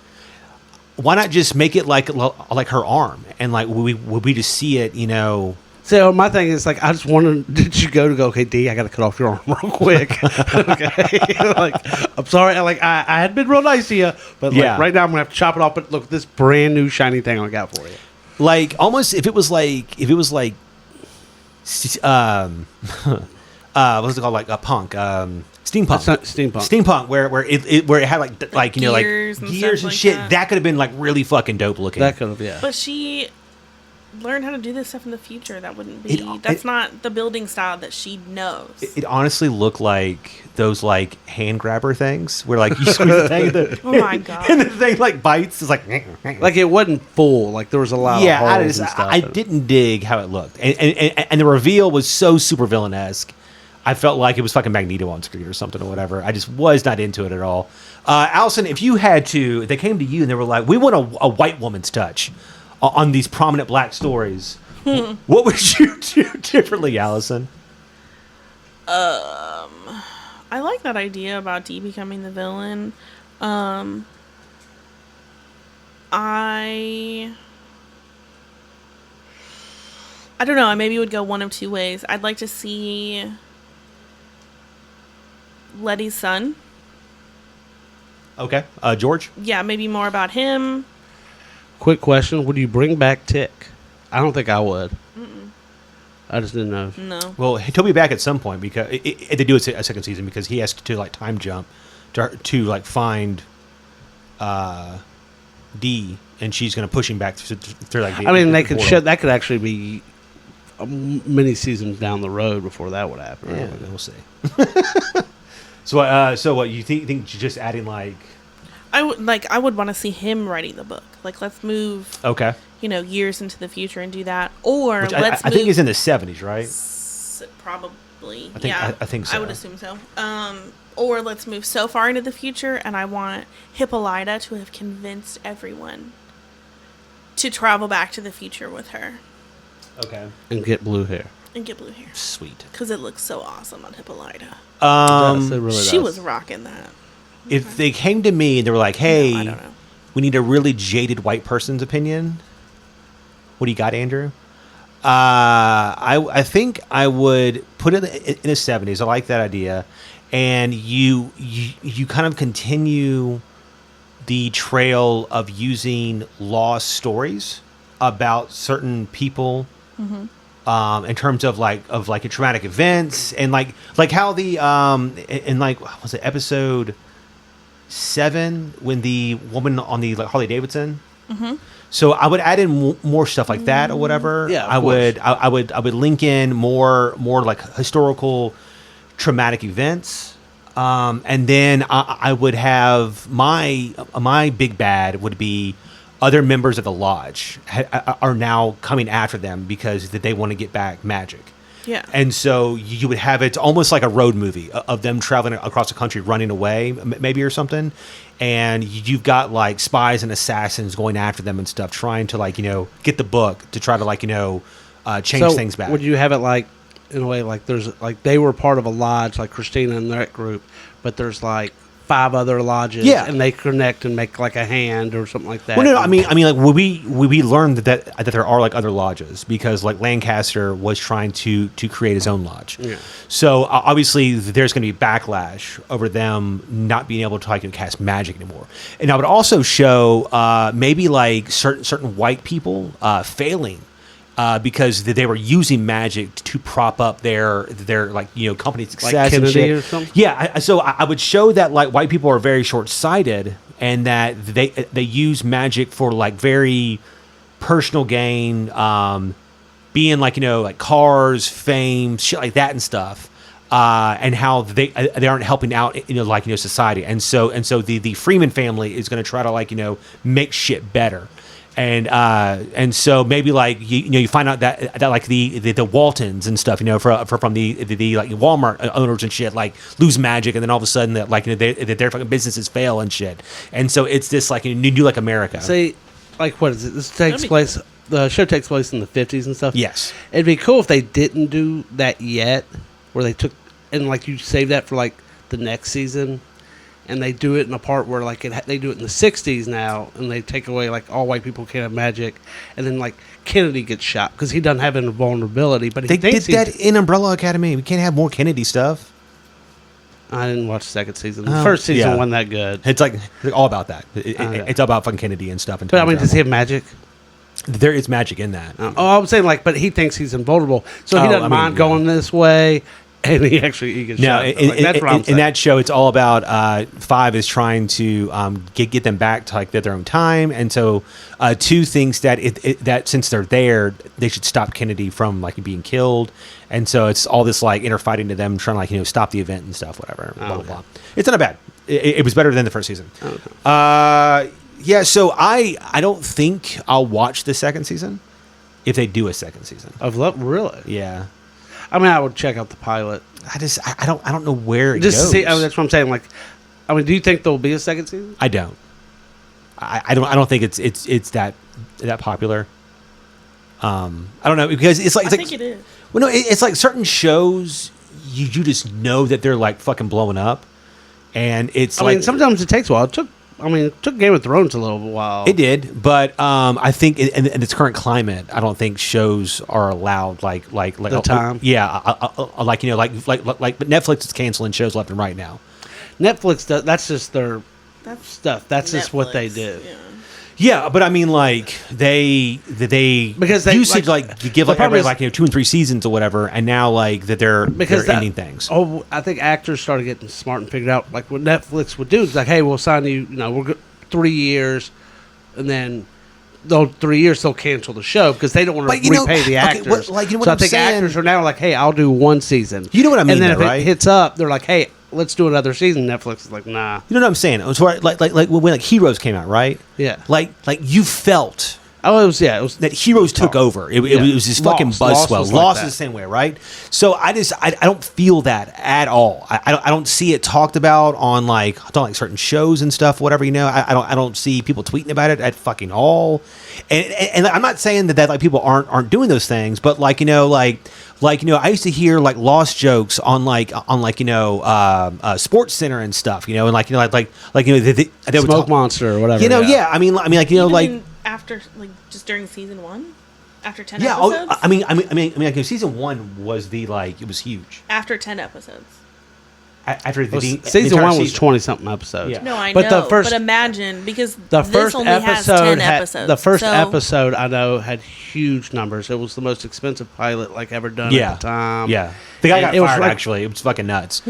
Why not just make it like her arm and like we just see it, So my thing is like I just wanted. Did you go okay, D? I got to cut off your arm real quick. Okay, like I'm sorry. Like I had been real nice to you, but like, Yeah. right now I'm gonna have to chop it off. But look, this brand new shiny thing I got for you. like almost if it was like what's it called, like a punk steampunk. That's not steampunk. where it had like gears and gears stuff and like shit that. That could have been like really fucking dope looking. That could have, yeah. But she learned how to do this stuff in the future. That wouldn't be. It- That's it- not the building style that she knows. It honestly looked like those like hand grabber things where like you squeeze the thing Oh my God. and the thing like bites. It's like Like it wasn't full. Like there was a lot of holes and stuff. I didn't dig how it looked, and the reveal was so super villain-esque. I felt like it was fucking Magneto on screen or something or whatever. I just was not into it at all. Allison, if you had to, they came to you and they were like, "We want a white woman's touch on these prominent black stories." What would you do differently, Allison? I like that idea about Dee becoming the villain. I don't know. I maybe would go one of two ways. I'd like to see Letty's son. Okay, George. Yeah, maybe more about him. Quick question: would you bring back Tick? I don't think I would. I just didn't know. No. Well, he'll be back at some point because they do a second season because he has to like time jump to like find Dee, and she's going to push him back through like. I mean, they could portal. show that could actually be many seasons down the road before that would happen. Yeah, we'll see. So what you think? Just adding like. I would want to see him writing the book. Like, let's move, Okay. years into the future and do that. Or Which let's I move. think is in the 70s, right? Probably. I think- yeah. I think I would so. assume so. Or let's move so far into the future, and I want Hippolyta to have convinced everyone to travel back to the future with her Okay. And get blue hair. and get blue hair. Sweet. Because it looks so awesome on Hippolyta. Yes, it really She does. was rocking that. If they came to me and they were like, "Hey, No, I don't know. we need a really jaded white person's opinion," what do you got, Andrew? I think I would put it in the 70s. I like that idea, and you kind of continue the trail of using lost stories about certain people. In terms of like traumatic events and like how the in like what was it, episode 7 when the woman on the Harley Davidson. So I would add in more stuff like that or whatever. Yeah, of I would link in more like historical traumatic events. And then I would have my big bad would be other members of the lodge are now coming after them because they want to get back magic. Yeah. And so you would have it's almost like a road movie of them traveling across the country, running away, maybe or something. And you've got like spies and assassins going after them and stuff, trying to like get the book to try to change things back. Would you have it like in a way like there's like they were part of a lodge like Christina and that group, but there's like 5 other lodges, and they connect and make like a hand or something like that. Well, no, I mean, like we learned that there are like other lodges because like Lancaster was trying to create his own lodge. Yeah. So obviously there's going to be backlash over them not being able to like cast magic anymore, and I would also show maybe like certain white people failing. Because they were using magic to prop up their like company success, like Kennedy and shit. or something. Yeah, so I would show that like white people are very short sighted and that they use magic for like very personal gain, being like like cars, fame, shit like that and stuff. And how they aren't helping out society, and so the Freeman family is going to try to like make shit better. And so maybe like you find out that like the Waltons and stuff from the like Walmart owners and shit like lose magic, and then all of a sudden that like their fucking businesses fail and shit, and so it's this like new like America. See, like what is it? This takes place. The show takes place in the 50s and stuff. Yes, it'd be cool if they didn't do that yet, where they took and like you save that for like the next season. And they do it in a part where, like, they do it in the 60s now, and they take away, like, all white people can't have magic. And then, like, Kennedy gets shot because he doesn't have any vulnerability. But they did that in Umbrella Academy. We can't have more Kennedy stuff. I didn't watch the second season. The first season wasn't that good. It's like all about that. It's all about fucking Kennedy and stuff. And but, I mean, does he have magic? There is magic in that. I'm saying, like, but he thinks he's invulnerable. So he doesn't mind going this way. And he gets shot. That's what I'm saying. In that show, it's all about Five is trying to get them back to like their own time, and so two thinks that that since they're there, they should stop Kennedy from like being killed, and so it's all this like inner fighting to them trying to like stop the event and stuff, whatever. Blah blah blah. It's not bad. It was better than the first season. Okay. Yeah. So I don't think I'll watch the second season if they do a second season Of Love, really? Yeah. I mean, I would check out the pilot. I don't know where it just goes. See, that's what I'm saying. Like, I mean, do you think there'll be a second season? I don't. I don't think it's that popular. I don't know because it's like I think it is. Well, no, it's like certain shows you just know that they're like fucking blowing up, and it's. I mean, sometimes it takes a while. It took Game of Thrones a little while. It did, but I think in its current climate, I don't think shows are allowed like the time. Like but Netflix is canceling shows left and right now. Netflix does. That's just their stuff. That's Netflix, just what they do. Yeah, but I mean, like they because they used to like give like everybody like 2 and 3 seasons or whatever, and now like they're ending things. Oh, I think actors started getting smart and figured out like what Netflix would do is like, hey, we'll sign you. We're 3 years, and then those 3 years they'll cancel the show because they don't want to repay the actors. Okay, what so I'm I think saying, actors are now like, hey, I'll do 1 season. You know what I mean? And then though, if right? it hits up, they're like, hey, let's do another season. Netflix is like, nah. You know what I'm saying? So like when like Heroes came out, right? Yeah. Like you felt. Oh, it was that Heroes took over. It was this fucking buzzswell. Lost is the same way, right? So I don't feel that at all. I don't see it talked about on like certain shows and stuff, whatever. I don't see people tweeting about it at fucking all. And I'm not saying that like people aren't doing those things, but like I used to hear like Lost jokes on Sports Center and stuff, and they would Smoke Monster or whatever. Yeah. I mean like after like just during season 1, after 10 yeah, episodes. I mean, like season 1 was it was huge. After 10 episodes. After season 1 was 20-something episodes. Yeah. No, I but know. The first, but imagine because the this first only has 10 episodes. The first episode I know had huge numbers. It was the most expensive pilot like ever done at the time. Yeah, the guy got fired. Like, actually, it was fucking nuts.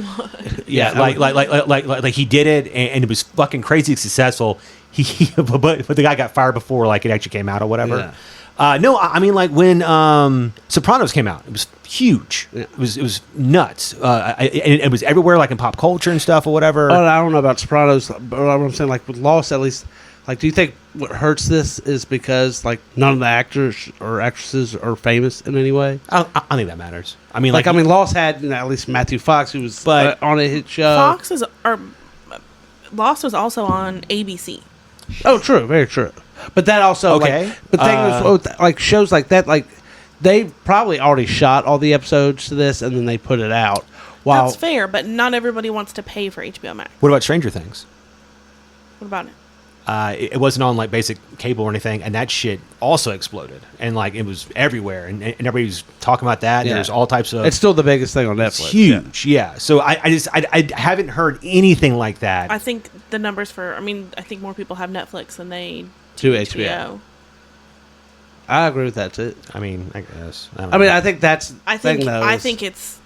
Yeah, like he did it, and it was fucking crazy successful. But the guy got fired before like it actually came out or whatever. Yeah. No, I mean like when Sopranos came out, it was huge. Yeah. It was nuts. And it was everywhere, like in pop culture and stuff or whatever. I don't know about Sopranos, but what I'm saying, like with Lost, at least, like, do you think what hurts this is because like none of the actors or actresses are famous in any way? I don't think that matters. I mean, Lost had at least Matthew Fox, who was on a hit show. Lost was also on ABC. Oh, true, very true. But that also, okay. like, but thing is, like shows like that, like they probably already shot all the episodes to this, and then they put it out. While That's fair, but not everybody wants to pay for HBO Max. What about Stranger Things? What about it? It wasn't on like basic cable or anything, and that shit also exploded, and like it was everywhere, and everybody's talking about that. Yeah. There's all types of. it's still the biggest thing on It's Netflix. huge, yeah. So I haven't heard anything like that. I think the numbers for, I think more people have Netflix than they To do HBO. HBO. I agree with that too. I mean, I guess. I don't I mean, know. I think that's. I thing, think though, I is- think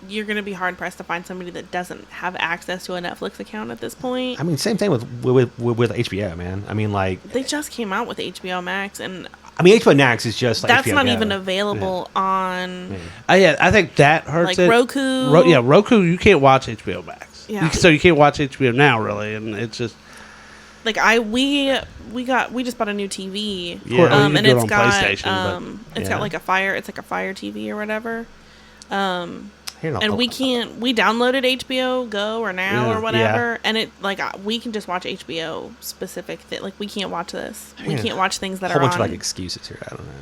you're going to be hard pressed to find somebody that doesn't have access to a Netflix account at this point. I mean, same thing with HBO, man. I mean, like, They just came out with HBO Max, and HBO Max is just like that's HBO not Go. even available on Yeah, I think that hurts like it. Roku. Roku, you can't watch HBO Max. Yeah. So you can't watch HBO Now, really, and it's just. Like we just bought a new TV. Yeah. You can and do it it's on got PlayStation, it's Yeah. got like a Fire TV or whatever. Here, no, And we downloaded HBO Go or Now Yeah. or whatever, and it like we can just watch HBO specific like we can't watch this. We Yeah. can't watch things that a whole are bunch on. of like excuses here. I don't know.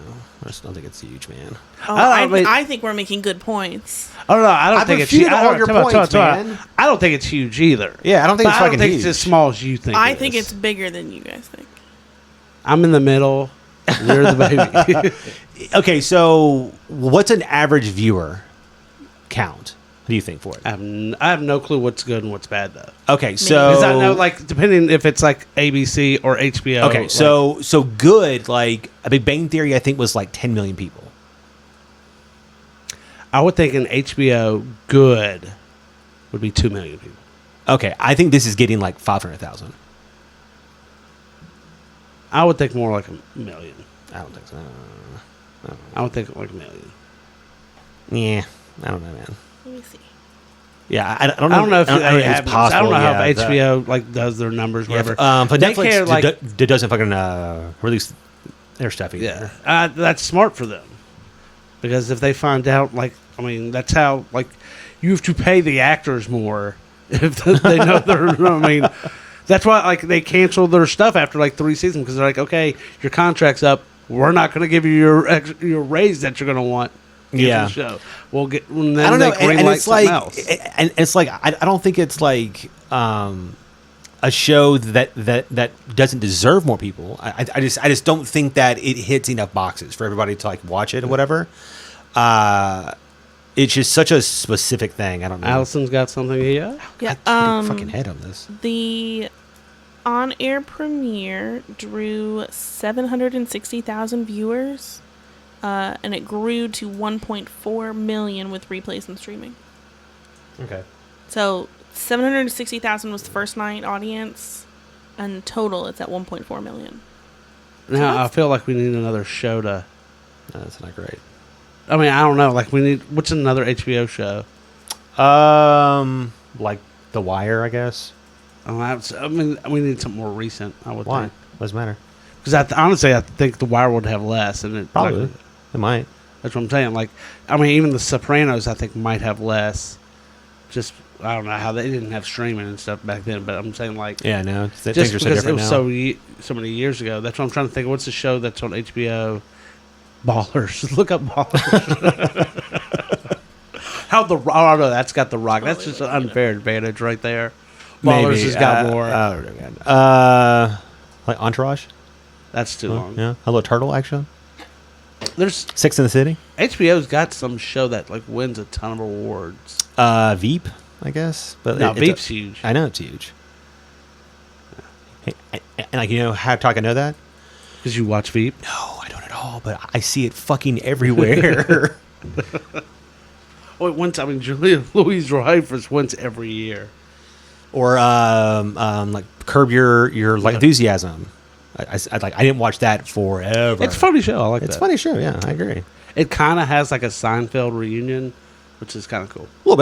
I just don't think it's huge, man. Oh, I don't know, I think we're making good points. I don't know. I don't I've think it's refuted huge. all your points, man. I don't think it's huge either. Yeah, I don't think But it's I don't fucking think huge. it's as small as you think. I it think is. it's bigger than you guys think. I'm in the middle. You're the baby. Okay, so what's an average viewer count? What do you think for it? I have no clue what's good and what's bad though. Okay, so Because I know, like, depending if it's like ABC or HBO. okay, like- so good. Like a Big Bang Theory, I think was like 10 million people. I would think an HBO good would be 2 million people. Okay, I think this is getting like 500,000. I would think more like a million. I don't think so. I would think like a million. Yeah, I don't know, man. Let me see. Yeah, I don't know. I don't know if I don't know it it's happens. possible. I don't know yeah, how if that- HBO like does their numbers, Yeah, whatever. but They Netflix care, like- doesn't fucking release their stuff either. Yeah, that's smart for them because if they find out, like, I mean, that's how like you have to pay the actors more if they know they're. I mean, that's why like they cancel their stuff after like 3 seasons because they're like, okay, your contract's up. We're not going to give you your raise that you're going to want. Cancel Yeah. the show. We'll get. And then I don't know, they and greenlight it's like, something else. and it's like I don't think it's like a show that doesn't deserve more people. I just don't think that it hits enough boxes for everybody to like watch it or whatever. It's just such a specific thing. I don't know. Allison's got something here. Yeah. I hit fucking head on this. The on-air premiere drew 760,000 viewers, and it grew to 1.4 million with replays and streaming. Okay. So 760,000 was the first night audience, and total it's at 1.4 million. Now I feel like we need another show to. No, that's not great. I mean, I don't know. Like, we need. What's another HBO show? Like The Wire, I guess. I mean, we need something more recent. I would Why? think Doesn't matter. because honestly, I think The Wire would have less, and it Probably. like, It might. that's what I'm saying. Like, I mean, even The Sopranos, I think might have less. Just I don't know how they didn't have streaming and stuff back then, but I'm saying like Yeah, no. just Things are so because it different was now. so many years ago. That's what I'm trying to think. What's the show that's on HBO? Ballers. Look up Ballers. How the oh no, that's got The Rock. That's just an unfair advantage right there. Ballers has got more. Like Entourage? That's too long. Yeah. Hello Turtle, actually. There's Six in the City? HBO's got some show that like wins a ton of awards. Veep, I guess. But No, it's Veep's huge. I know it's huge. Hey, and like, you know how I know that? Because you watch Veep. No, I don't at all, but I see it fucking everywhere. Oh, it wins. I mean, Julia Louis-Dreyfus wins every year. Or like Curb Your like Enthusiasm. I didn't watch that forever. It's a funny show. I like It's that. a funny show, yeah, I agree. It kind of has like a Seinfeld reunion, which is kind of cool. A little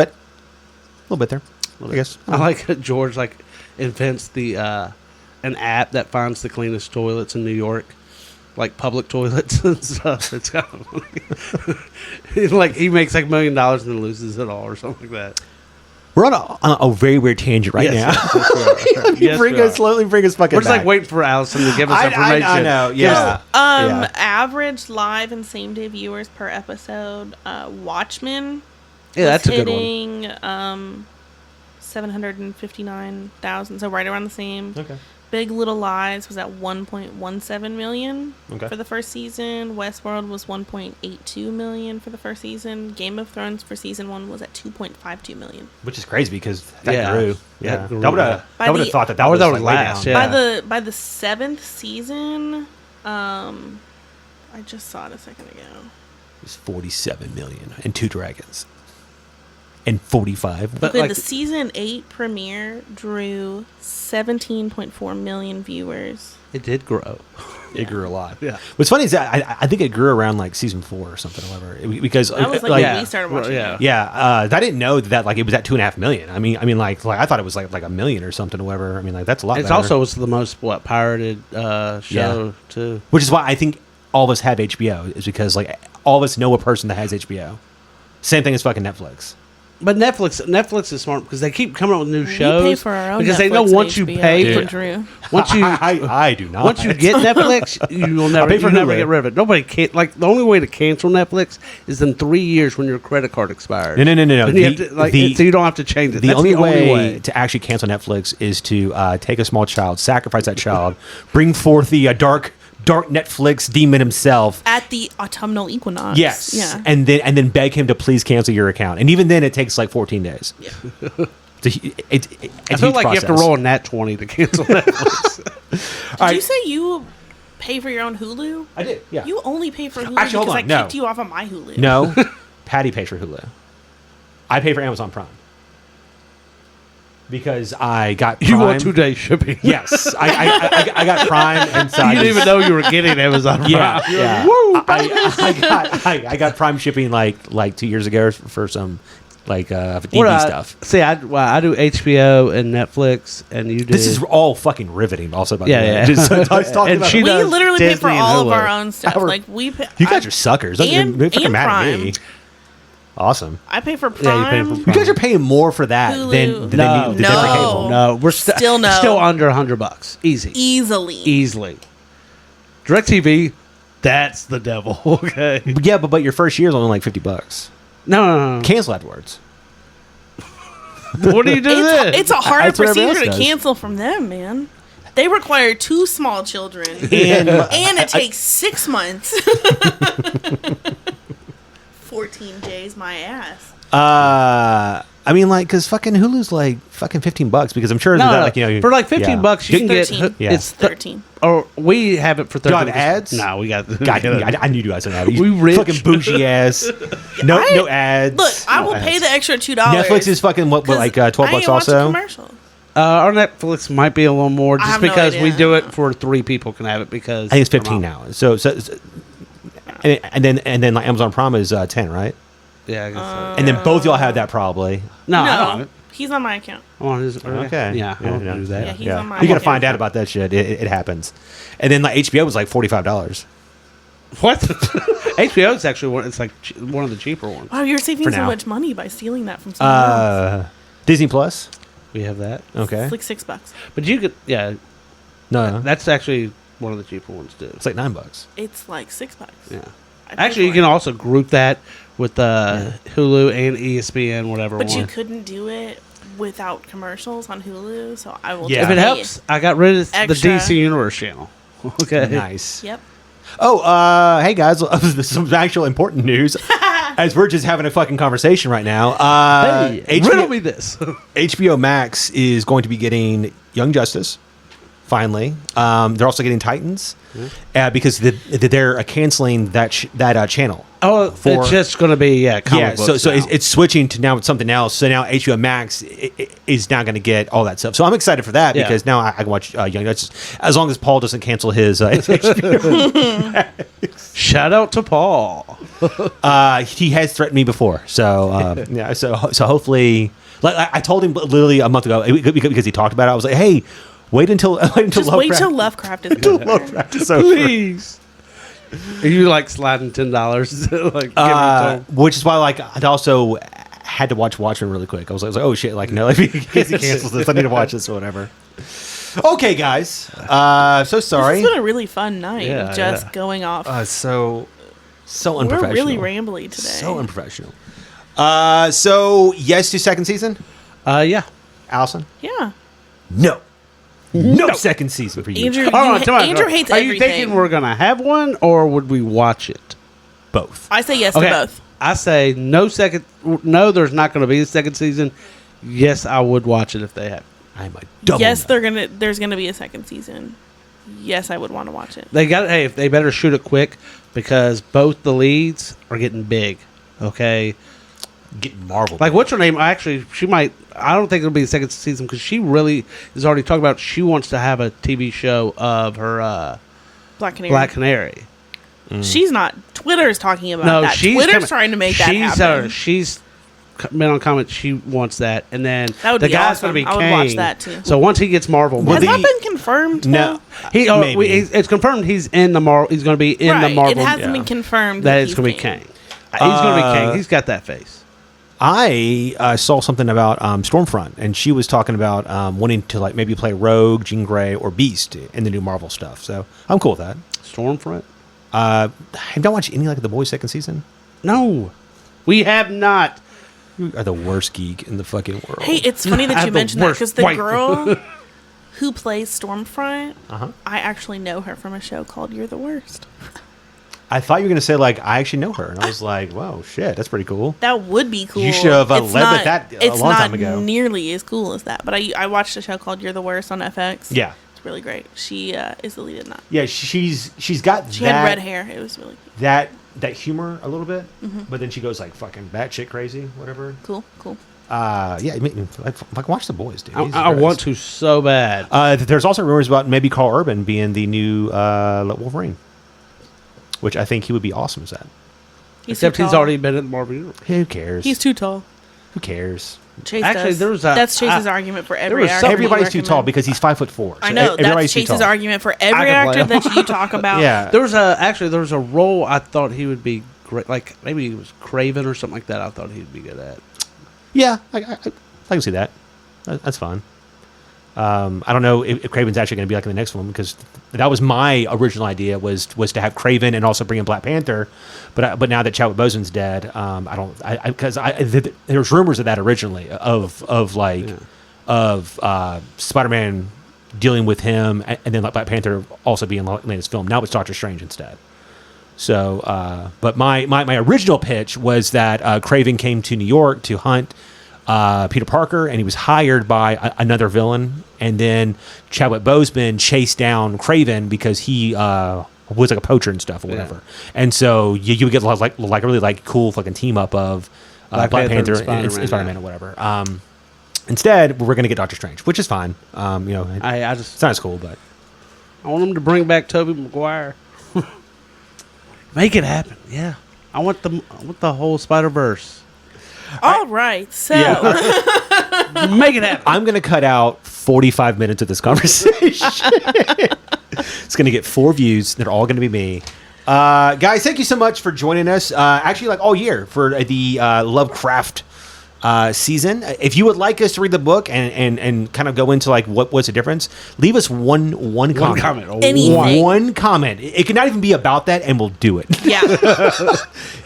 bit there, I guess. I like that George like invents the an app that finds the cleanest toilets in New York, like public toilets and stuff. It's kind of funny. Like he makes like $1 million and then loses it all or something like that. We're on a very weird tangent right now. Slowly bring us fucking We're just back. like waiting for Allison to give us information. I know, yeah. Average live and same day viewers per episode. Watchmen. Yeah, that's a good one. hitting 759,000, so right around the same. Okay. Big Little Lies was at 1.17 million Okay. for the first season. Westworld was 1.82 million for the first season. Game of Thrones for season 1 was at 2.52 million. Which is crazy because that Yeah. grew. That Yeah. grew, I would have thought that was that like would way last, down. yeah. By the 7th season, I just saw it a second ago. It was 47 million and 2 dragons. And 45. But Okay, like- the season 8 premiere drew 17.4 million viewers. It did grow. It grew a lot. Yeah. What's funny is that I think it grew around like season 4 or something, or whatever. Because That was like, like when we started watching. yeah. it. yeah, I didn't know that like it was at 2.5 million. I mean, like I thought it was like a million or something, or whatever. I mean, like that's a lot. It's better. also was the most pirated show too. Which is why I think all of us have HBO is because like all of us know a person that has HBO. Same thing as fucking Netflix. But Netflix is smart because they keep coming up with new We shows pay for our own because Netflix they know and once you HBO pay for for Drew. once you I do not. once you get Netflix, you will never pay for you never Hulu. get rid of it. Nobody can like the only way to cancel Netflix is in 3 years when your credit card expires. No. And you have to, like, so you don't have to change it. The That's only way to actually cancel Netflix is to take a small child, sacrifice that child, bring forth the dark Netflix demon himself. At the autumnal equinox. Yes. Yeah. And then beg him to please cancel your account. And even then, it takes like 14 days. Yeah. It's I feel like you have to roll a nat 20 to cancel Netflix. Did you say you pay for your own Hulu? I did. Yeah. You only pay for Hulu Actually, hold because on, I no. kicked you off of my Hulu. No, Patty pays for Hulu. I pay for Amazon Prime because I got Prime. You want 2 day shipping? Yes, I got Prime, and so You didn't even know you were getting Amazon Prime. Yeah, You're yeah. like, woo! I got Prime shipping like 2 years ago for some like DV What stuff. See, I do HBO and Netflix, and you do. This is all fucking riveting. Also, by the Yeah, way. yeah. Just, I was talking And about she We does literally pay for Disney and all of Hulu. our own stuff. Our- Like we pay, you guys are suckers. Don't and- you're fucking and mad at me. Prime. Awesome. I pay for Yeah, you pay Prime. for You guys are paying more for that Hulu. than No, you, than for cable. no, we're Still no. still under $100, Easily. easily. DirecTV, that's the devil. Okay, Yeah, but your first year is only like $50. no. Cancel afterwards. What do you do then? It's a harder That's what everybody procedure to else does. cancel from them, man. They require 2 small children, And and it takes 6 months. 14 days, my ass. I mean, like, because fucking Hulu's like fucking $15 because I'm sure no, that, no. like, you know, For like $15, you can get 13. Yeah. it's 13. Or we have it for Do you 13. have ads? No, we got. God, I knew you guys didn't have it. You We rich. fucking bougie ass. No ads. Look, I No will ads. pay the extra $2. Netflix is fucking what 'cause like $12 I ain't watching also. commercials. Our Netflix might be a little more I just have no because we idea. do it for 3 people can have it because I think it's 15 now. So and then like Amazon Prime is 10, right? Yeah, I guess so. And then both y'all have that probably. No, I don't No, have it. he's on my account. Oh, is it? Okay. Yeah, I don't do that. Yeah, he's on my You got to account. find out about that shit. It happens. And then like HBO was like $45. What? HBO is actually one. It's like one of the cheaper ones. Wow, you're saving For so now. much money by stealing that from someone else. Disney Plus. We have that, Okay. It's like $6. but you could. Yeah, No, that's actually one of the cheaper ones too. it's like $9. It's like $6. Yeah. I pay Actually, you for can it. also group that with Hulu and ESPN, whatever But one. you couldn't do it without commercials on Hulu, so I will. Yeah. just If it pay helps, I got rid of Extra. the DC Universe channel. Okay. Nice. Yep. Oh, hey guys, this is some actual important news. As we're just having a fucking conversation right now. Hey, riddle me this. HBO Max is going to be getting Young Justice. Finally, they're also getting Titans because they're canceling that channel. Oh, For- it's just going to be comic So books now. it's switching to now something else. So now HBO Max is now going to get all that stuff. So I'm excited for that Yeah. because now I can watch Young Justice as long as Paul doesn't cancel his HBO. Shout out to Paul. He has threatened me before. So yeah. So hopefully, like I told him literally a month ago because he talked about it. I was like, hey. Wait until Just Lovecraft. wait till Lovecraft is over. Lovecraft is over. Please. Are you like sliding $10? Like, give it to him? Which is why, like, I'd also had to watch Watchmen really quick. I was like, oh shit, like no, like, in case he cancels this, I need to watch this or whatever. Okay, guys. So sorry. This has been a really fun night Yeah, of just yeah. going off. So unprofessional. We're really rambly today. So unprofessional. So yes to second season, Yeah. Allison? Yeah. No. No second season for you. Andrew, Andrew hates Are everything. you thinking we're gonna have one, or would we watch it? Both. I say yes to both. I say no second. No, there's not going to be a second season. Yes, I would watch it if they have. I'm a double. Yes, no. there's gonna be a second season. Yes, I would want to watch it. They got. Hey, if they better shoot it quick because both the leads are getting big. Okay, Getting Marvel. like what's her name? Actually, she might. I don't think it'll be a second season because she really is already talking about she wants to have a TV show of her Black Canary. Black Canary. She's not. Twitter's talking about No, that. she's Twitter's coming- trying to make that she's, happen. She's been on comment. She wants that, and then That would the be guy's awesome. going to be I would Kang. watch that, too. So once he gets Marvel, Well, Has the- that been confirmed? No. though? Maybe. it's confirmed he's in the Marvel. He's going to be in right. the Marvel. It hasn't yeah. been confirmed that he's it's going to be Kang. Kang. He's going to be Kang. He's got that face. I saw something about Stormfront, and she was talking about wanting to like maybe play Rogue, Jean Grey, or Beast in the new Marvel stuff. So I'm cool with that. Stormfront? Have you not watched any like The Boys second season? No, we have not. You are the worst geek in the fucking world. Hey, it's funny that I'm you the mentioned that worst because the white- girl who plays Stormfront, Uh-huh. I actually know her from a show called You're the Worst. I thought you were gonna say like I actually know her, and I was like, whoa, shit, that's pretty cool. That would be cool. You should have, It's led with not- that a it's long not time ago. nearly as cool as that, but I watched a show called You're the Worst on FX. Yeah, It's really great. She is the lead in that. yeah, she's got She that had red hair. It was really that humor a little bit, but then she goes like fucking batshit crazy, whatever. cool. Cool. Yeah, I mean, like watch The Boys, dude. Jesus I Christ. want to so bad. There's also rumors about maybe Carl Urban being the new Wolverine, which I think he would be awesome as that. Except too he's tall. already been in the Marvel Universe. Who cares? He's too tall. Who cares? Chase Actually, does. there was a- That's Chase's argument for every was actor. some- we Everybody's too tall recommend. because he's 5'4". I know. Everybody's That's too Chase's tall. argument for every can play actor him. that you talk about. Yeah. There was a role I thought he would be great. Like maybe he was Craven or something like that. I thought he'd be good at. Yeah, I can see that. That's fine. I don't know if Craven's actually going to be like in the next one because that was my original idea was to have Craven and also bring in Black Panther, but now that Chadwick Boseman's dead, I don't because there's rumors of that originally of Spider-Man dealing with him and then like Black Panther also being in this film. Now it's Doctor Strange instead. So, but my original pitch was that Craven came to New York to hunt Peter Parker, and he was hired by another villain, and then Chadwick Boseman chased down Craven because he was like a poacher and stuff or whatever. Yeah. And so you would get like a really like cool fucking team up of Black Panther and Spider-Man or whatever. Instead, we're going to get Doctor Strange, which is fine. I It's not as cool, but I want him to bring back Tobey Maguire. Make it happen. Yeah. I want the whole Spider-Verse. All right. So Make it happen. I'm going to cut out 45 minutes of this conversation. It's going to get 4 views. They're all going to be me. Guys, thank you so much for joining us. Actually, like all year for the Lovecraft season. If you would like us to read the book and kind of go into like what's the difference, leave us one comment. One comment. Anything. One comment. It could not even be about that, and we'll do it. yeah.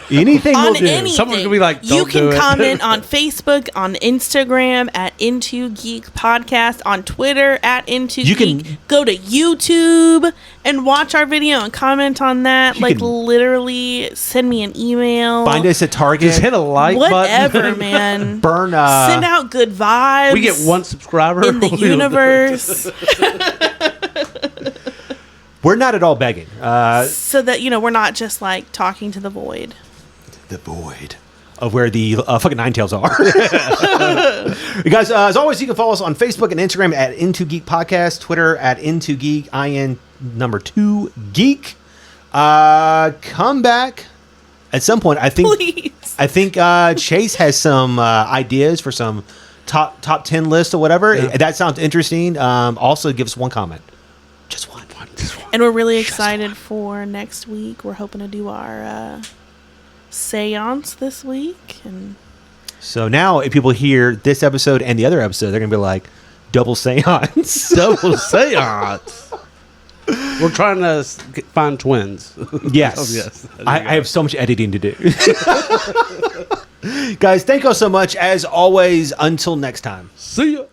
Anything On we'll do. anything. Someone's gonna be like, you "Don't can do it." comment on Facebook, on Instagram at Into Geek Podcast, on Twitter at Into You Geek. can- Go to YouTube and watch our video and comment on that. You Like can- literally send me an email. Find us at Target. Just hit a like Whatever, button. man. Burn. Send out good vibes. We get 1 subscriber in the universe We're not at all begging. so that we're not just like talking to the void. The void of where the fucking Ninetales are. You guys, as always, you can follow us on Facebook and Instagram at Into Geek Podcast, Twitter at Into Geek, IN2 Geek. Come back at some point. I think. Please. I think Chase has some ideas for some top 10 list or whatever. Yeah. That sounds interesting. Also, give us one comment. Just one. And we're really excited for next week. We're hoping to do our seance this week. And So now if people hear this episode and the other episode, they're going to be like, double seance. Double seance. We're trying to find twins. Yes. Oh, yes. I have so much editing to do. Guys, thank you all so much. As always, until next time. See ya.